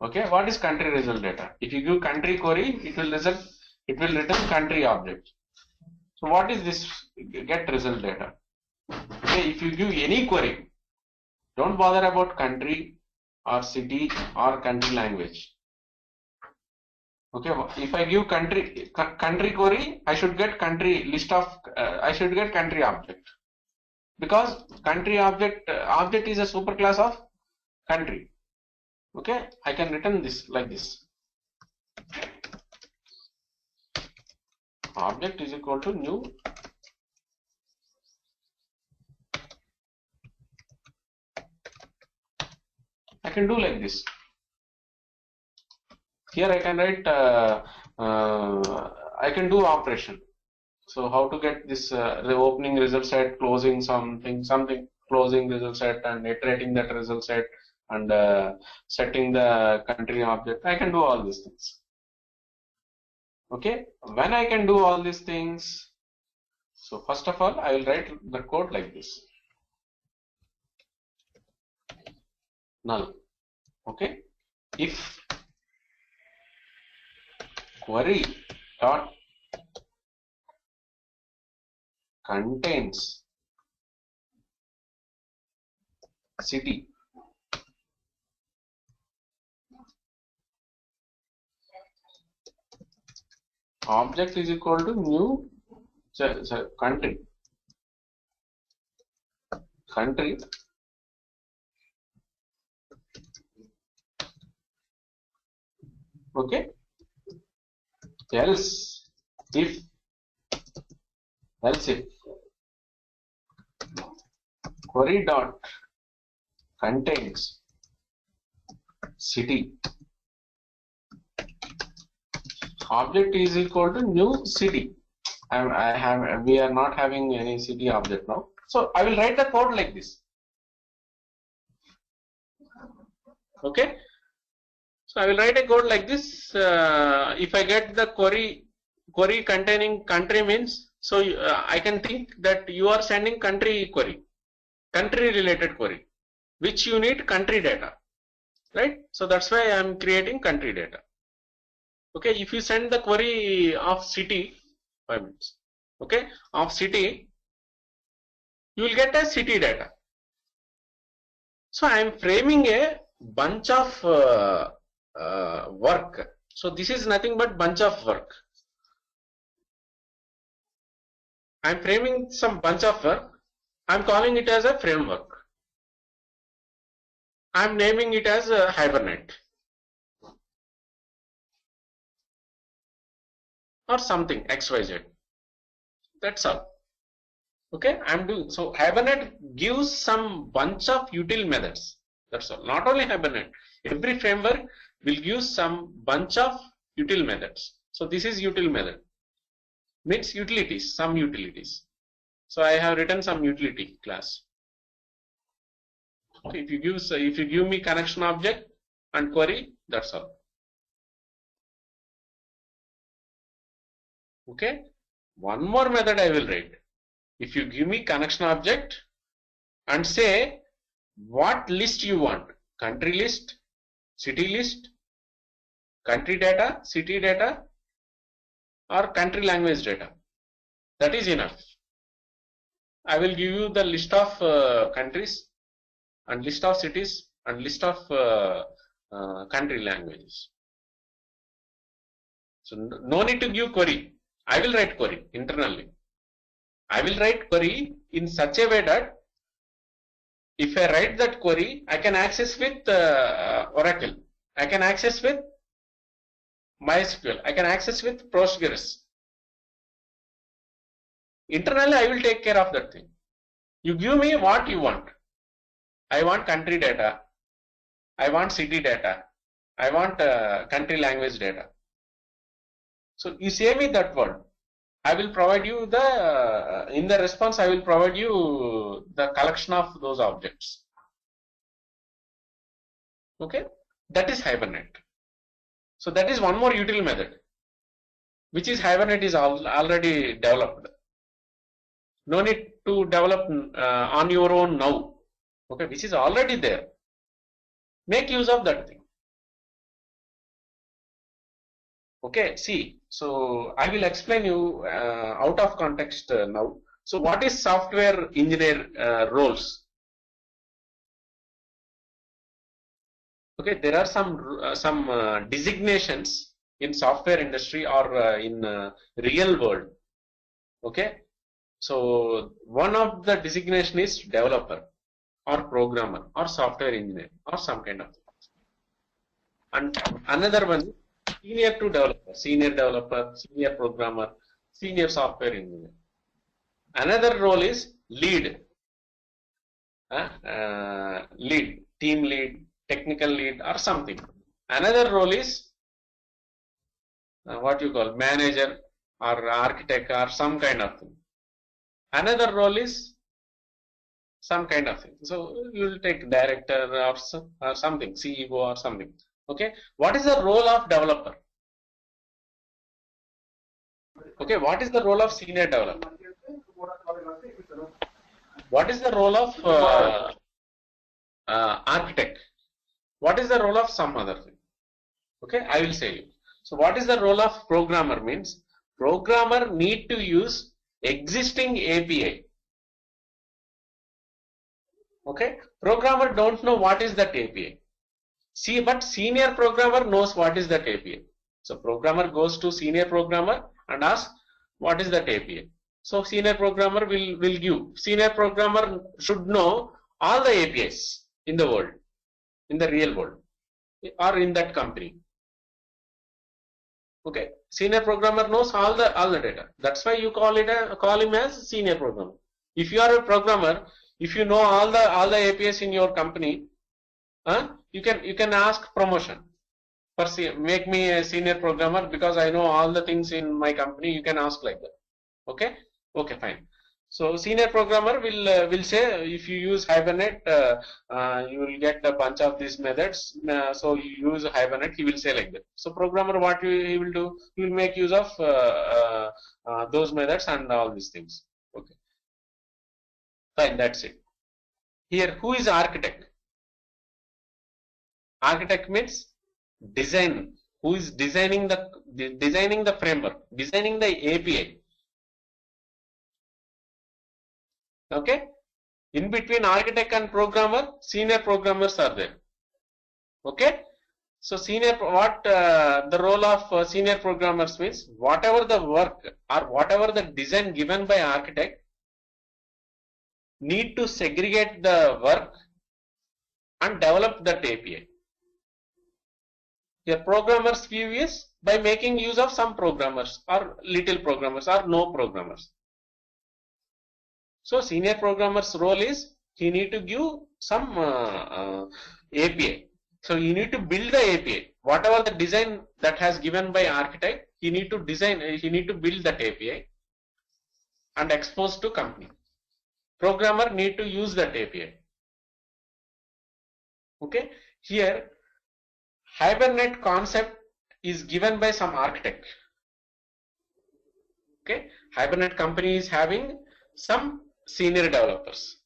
S6: Okay, what is country result data? If you give country query, it will return country object. So what is this get result data? Okay, if you give any query, don't bother about country or city or country language. Okay, if I give country query, I should get country list of I should get country object, because country object is a superclass of country. Okay, I can return this like this. Object is equal to new I can do like this. Here I can write I can do operation. So how to get this the opening result set, closing something, closing result set, and iterating that result set, and setting the country object. I can do all these things. Okay, when I can do all these things, so first of all I will write the code like this. Null. Okay, if query dot contains city, object is equal to new country okay, else if query dot contains city, object is equal to new city. We are not having any city object now, so I will write the code like this. Okay, so I will write a code like this. If I get the query containing country means, so I can think that you are sending country query, country related query, which you need country data, right? So that's why I am creating country data. Okay, if you send the query of city, 5 minutes, okay, of city, you will get a city data. So I am framing a bunch of work. So this is nothing but bunch of work. I am framing some bunch of work. I am calling it as a framework. I am naming it as a Hibernate or something XYZ. That's all. Okay, I am doing so. Hibernate gives some bunch of util methods. That's all. Not only Hibernate, every framework will give some bunch of util methods. So this is util method, means utilities, some utilities. So I have written some utility class. Okay, if you give me connection object and query, that's all. Okay, one more method I will write. If you give me connection object and say what list you want, country list, city list, country data, city data, or country language data, that is enough. I will give you the list of countries and list of cities and list of country languages. So no need to give query. I will write query internally. I will write query in such a way that if I write that query, I can access with Oracle. I can access with MySQL. I can access with Postgres. Internally, I will take care of that thing. You give me what you want. I want country data. I want city data. I want country language data. So you say me that word. I will provide you the, in the response, I will provide you the collection of those objects. Okay, that is Hibernate. So that is one more util method, which is Hibernate is already developed. No need to develop on your own now. okay, which is already there. Make use of that thing. Okay, see, so I will explain you out of context now. So what is software engineer roles? Okay, there are some designations in software industry or in real world. Okay, so one of the designation is developer or programmer or software engineer or some kind of thing. And another one, senior developer, senior programmer, senior software engineer. Another role is lead, team lead, technical lead or something. Another role is what you call manager or architect or some kind of thing. Another role is some kind of thing. So you will take director or something, CEO or something. Okay, what is the role of developer? Okay, what is the role of senior developer? What is the role of architect? What is the role of some other thing? Okay, I will say you. So what is the role of programmer means? Programmer need to use existing API. Okay, programmer don't know what is that API. See, but senior programmer knows what is that API. So programmer goes to senior programmer and asks what is that API. So senior programmer will give. Senior programmer should know all the APIs in the world, in the real world, or in that company. Okay, senior programmer knows all the data. That's why you call him as senior programmer. If you are a programmer, if you know all the APIs in your company, you can ask promotion. Make me a senior programmer because I know all the things in my company. You can ask like that. Okay, okay, fine. So senior programmer will say if you use Hibernate, you will get a bunch of these methods. So you use Hibernate, he will say like that. So programmer, what he will do? He will make use of those methods and all these things. Okay, fine. That's it. Here, who is architect? Architect means design. Who is designing the framework, designing the API. Okay, in between architect and programmer, senior programmers are there. Okay, so the role of senior programmers means whatever the work or whatever the design given by architect, need to segregate the work and develop that API. Your programmer's view is by making use of some programmers or little programmers or no programmers. So senior programmer's role is he need to give some API. So you need to build the API. Whatever the design that has given by architect, he need to build that API and expose to company. Programmer need to use that API. Okay, here Hibernate concept is given by some architect. Okay, Hibernate company is having some senior developers,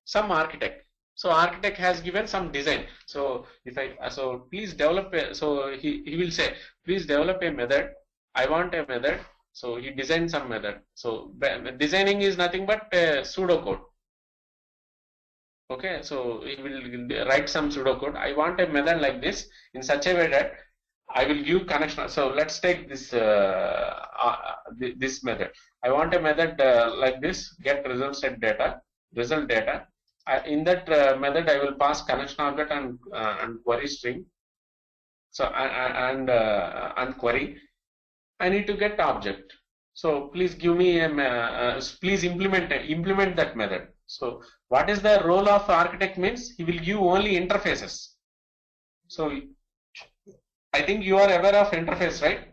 S6: some architect. So architect has given some design. So please develop he will say, please develop a method. I want a method. So he designed some method. So designing is nothing but pseudocode. Okay, so he will write some pseudocode. I want a method like this in such a way that I will give connection. So let's take this this method. I want a method like this: get result set data, result data. In that method, I will pass connection object and query string. So and query. I need to get object. So please give me please implement that method. So what is the role of architect means? He will give only interfaces. So I think you are aware of interface, right?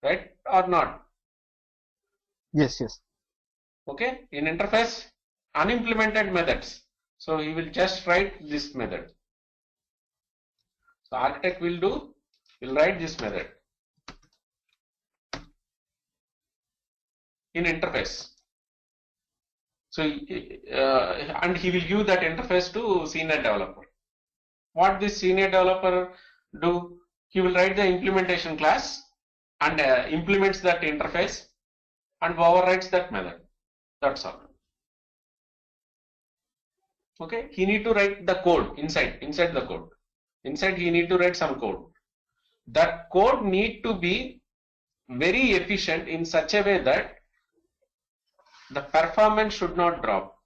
S6: Right or not?
S3: Yes, yes.
S6: Okay, in interface, unimplemented methods. So he will just write this method. So architect will write this method in interface. So, and he will give that interface to senior developer. What this senior developer do? He will write the implementation class and implements that interface and overrides that method. That's all. Okay, he need to write the code inside the code. Inside he need to write some code. That code need to be very efficient in such a way that the performance should not drop.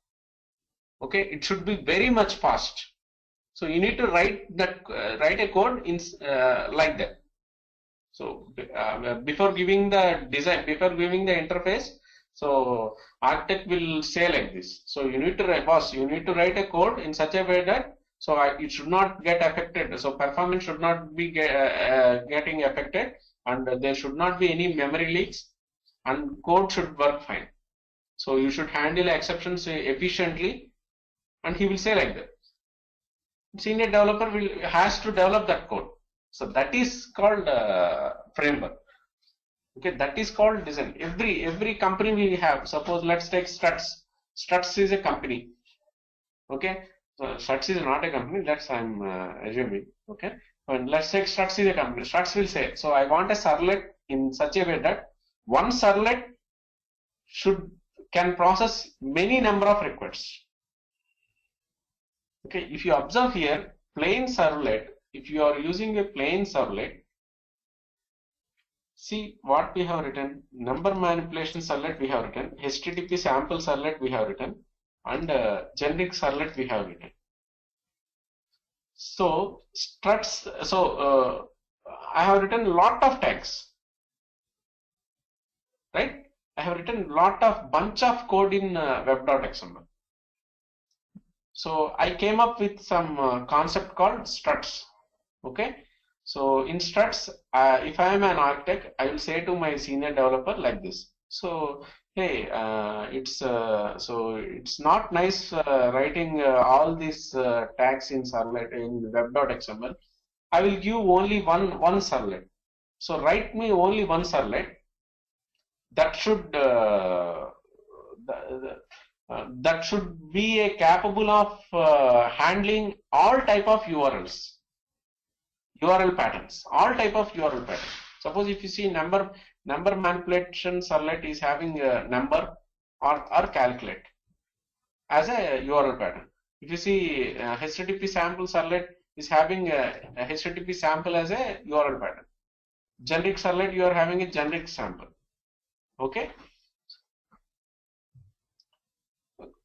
S6: Okay, it should be very much fast. So you need to write that write a code in like that. So before giving the design, before giving the interface, so architect will say like this. So you need to write, boss, you need to write a code in such a way that so it should not get affected. So performance should not be getting affected, and there should not be any memory leaks, and code should work fine. So you should handle exceptions efficiently, and he will say like that. Senior developer has to develop that code. So that is called framework. Okay, that is called design. Every company we have. Suppose let's take Struts. Struts is a company. Okay, so Struts is not a company. That's I'm assuming. Okay, and let's take Struts is a company. Struts will say, so I want a servlet in such a way that one servlet can process many number of requests. Okay, if you observe here, plain servlet, if you are using a plain servlet, see what we have written, number manipulation servlet we have written, HTTP sample servlet we have written, and generic servlet we have written. So struts, so I have written lot of tags, right? I have written bunch of code in web.xml. So I came up with some concept called struts. Okay, so in struts, if I am an architect, I will say to my senior developer like this. So hey, it's not nice writing all these tags in servlet in web.xml. I will give only one servlet. So write me only one servlet that should that should be capable of handling all type of URLs, URL patterns, all type of URL patterns. Suppose if you see number manipulation servlet is having a number or calculate as a URL pattern. If you see HTTP sample servlet is having a HTTP sample as a URL pattern. Generic servlet, you are having a generic sample. Okay.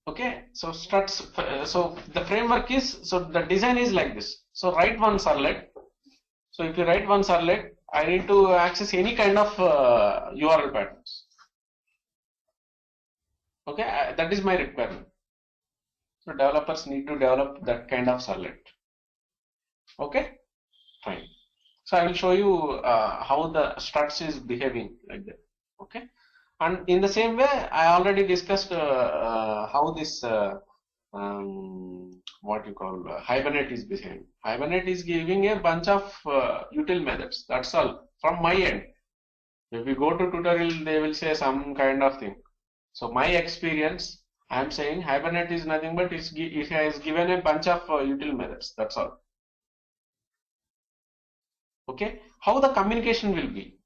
S6: Okay, so struts, so the framework is, so the design is like this. So write one servlet. So if you write one servlet, I need to access any kind of URL patterns. Okay, that is my requirement. So developers need to develop that kind of servlet. Okay, fine. So I will show you how the struts is behaving like that. Okay. And in the same way, I already discussed how this what you call Hibernate is behaving. Hibernate is giving a bunch of util methods. That's all from my end. If you go to tutorial, they will say some kind of thing. So my experience, I am saying Hibernate is nothing but it has given a bunch of util methods. That's all. Okay. How the communication will be?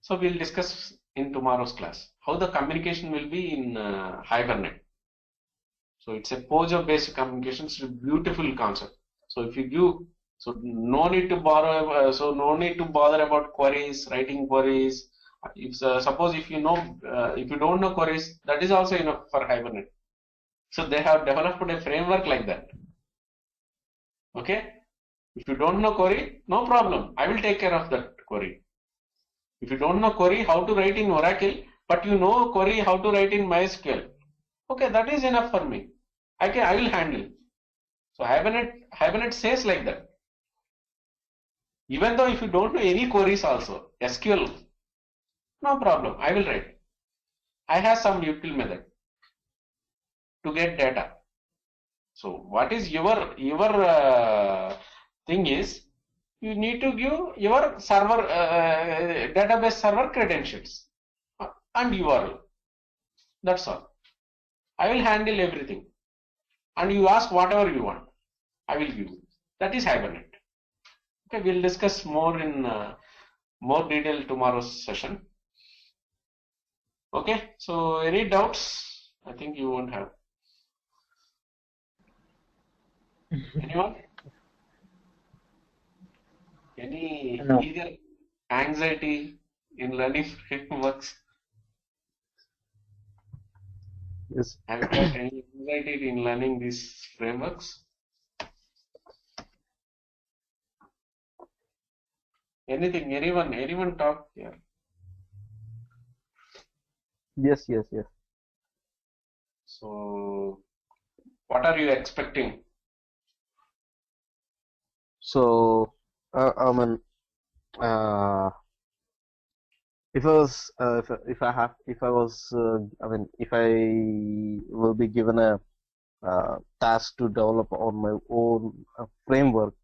S6: So we'll discuss in tomorrow's class how the communication will be in Hibernate. So it's a POJO based communication. It's a beautiful concept. So if you give, so no need to borrow, so no need to bother about queries, writing queries. If suppose if you know, if you don't know queries, that is also enough for Hibernate. So they have developed a framework like that. Okay. If you don't know query, no problem. I will take care of that query. If you don't know query how to write in Oracle, but you know query how to write in MySQL, okay, that is enough for me. I will handle. So Hibernate says like that. Even though if you don't know any queries also, SQL, no problem. I will write. I have some util method to get data. So what is your thing is, you need to give your server database server credentials and URL. That's all. I will handle everything. And you ask whatever you want, I will give you. That is Hibernate. Okay, we'll discuss more in more detail tomorrow's session. Okay, so any doubts? I think you won't have. Anyone? Any
S5: No.
S6: either anxiety in learning frameworks?
S3: Yes.
S6: Have you got any anxiety in learning these frameworks? Anything? Anyone talk here?
S3: Yes.
S6: So, what are you expecting?
S3: So, I mean, if I was, if I was, I mean, if I will be given a task to develop on my own framework,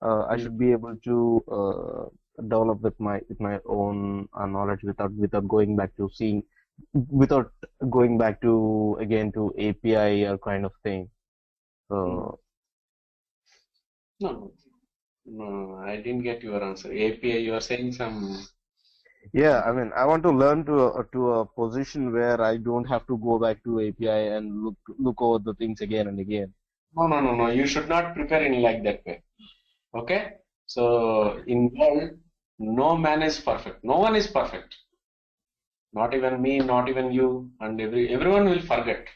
S3: I should be able to develop with my own knowledge without going back to seeing, without going back to again to API or kind of thing. So
S6: No, I didn't get your answer. API, you are saying some.
S3: yeah, I mean, I want to learn to a position where I don't have to go back to API and look over the things again and again.
S6: No. You should not prepare in like that way. Okay. So in world, no man is perfect. No one is perfect. Not even me, not even you, and everyone will forget.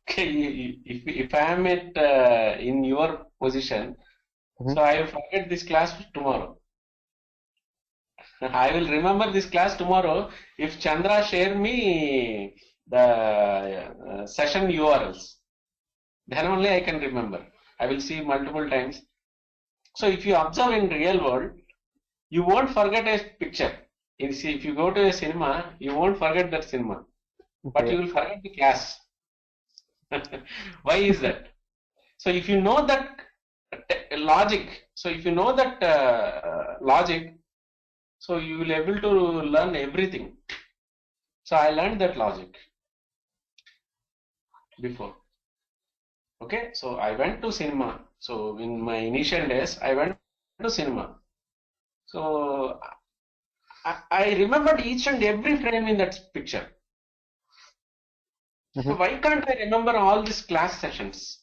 S6: Okay. If I am in your position, so I will forget this class tomorrow. I will remember this class tomorrow if Chandra share me the session URLs. Then only I can remember. I will see multiple times. So if you observe in real world, you won't forget a picture. If you go to a cinema, you won't forget that cinema, but you will forget the class. Why is that? So if you know that logic, so if you know that logic, so you will able to learn everything. So I learned that logic before. Okay, so I went to cinema. So in my initial days, I went to cinema. So I remembered each and every frame in that picture. So why can't I remember all these class sessions?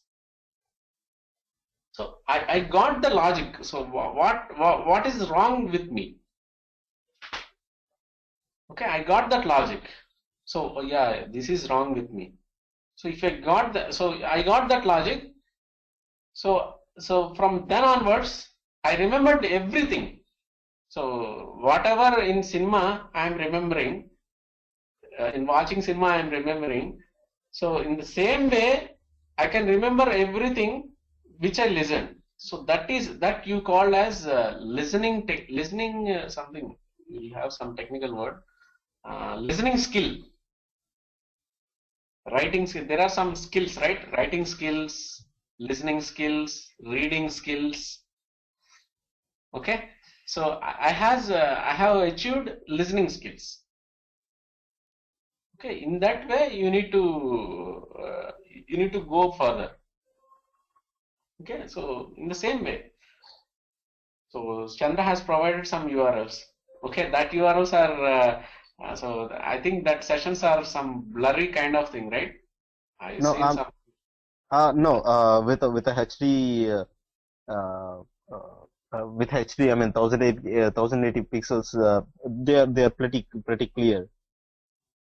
S6: So I got the logic. So what is wrong with me? Okay, I got that logic. So yeah, this is wrong with me. So if I got that, so I got that logic. So from then onwards, I remembered everything. So whatever in cinema I am remembering, in watching cinema I am remembering. So in the same way, I can remember everything which I listened. So that you call as listening. Listening something. You have some technical word. Listening skill. Writing skill. There are some skills, right? Writing skills, listening skills, reading skills. Okay. So I have achieved listening skills. Okay. In that way, you need to go further. Okay. So in the same way. So Chandra has provided some URLs. Okay. That URLs are. So I think that sessions are some blurry kind of thing, right?
S3: No, no. With a HD, with HD, I mean 1080 pixels. They are pretty clear.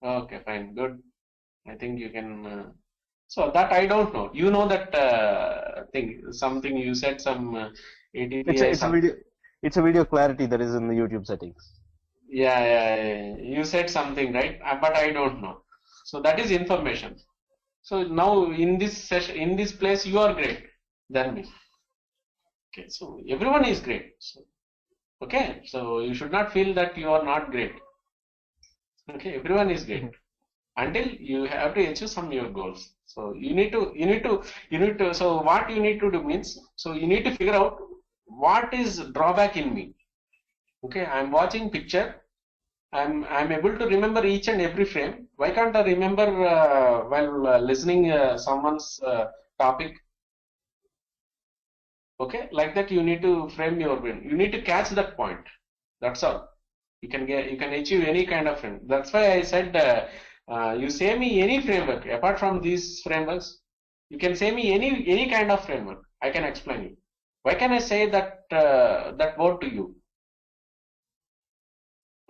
S6: Okay, fine, good. I think you can. So that I don't know. You know that thing? Something you said some ATPI.
S3: It's a video clarity that is in the YouTube settings.
S6: Yeah. You said something, right? But I don't know. So that is information. So now in this session, in this place, you are great than me. Okay, so everyone is great. So, okay, so you should not feel that you are not great. Okay, everyone is great until you have to achieve some of your goals. So you need to. So what you need to do means, so you need to figure out what is drawback in me. Okay, I am watching picture. I'm able to remember each and every frame. Why can't I remember while listening someone's topic? Okay, like that you need to frame your brain. You need to catch that point. That's all. You can achieve any kind of frame. That's why I said you say me any framework apart from these frameworks. You can say me any kind of framework. I can explain you. Why can I say that that word to you?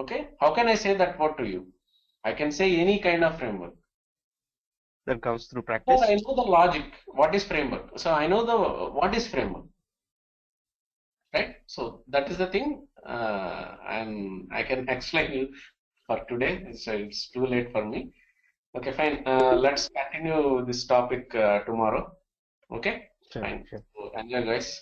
S6: Okay, how can I say that word to you? I can say any kind of framework.
S3: That comes through
S6: Because
S3: practice.
S6: I know the logic. What is framework? So I know the what is framework, right? So that is the thing, and I can explain you for today. So it's too late for me. Okay, fine. Let's continue this topic tomorrow. Okay,
S3: Sure,
S6: fine.
S3: sure.
S6: So enjoy, guys.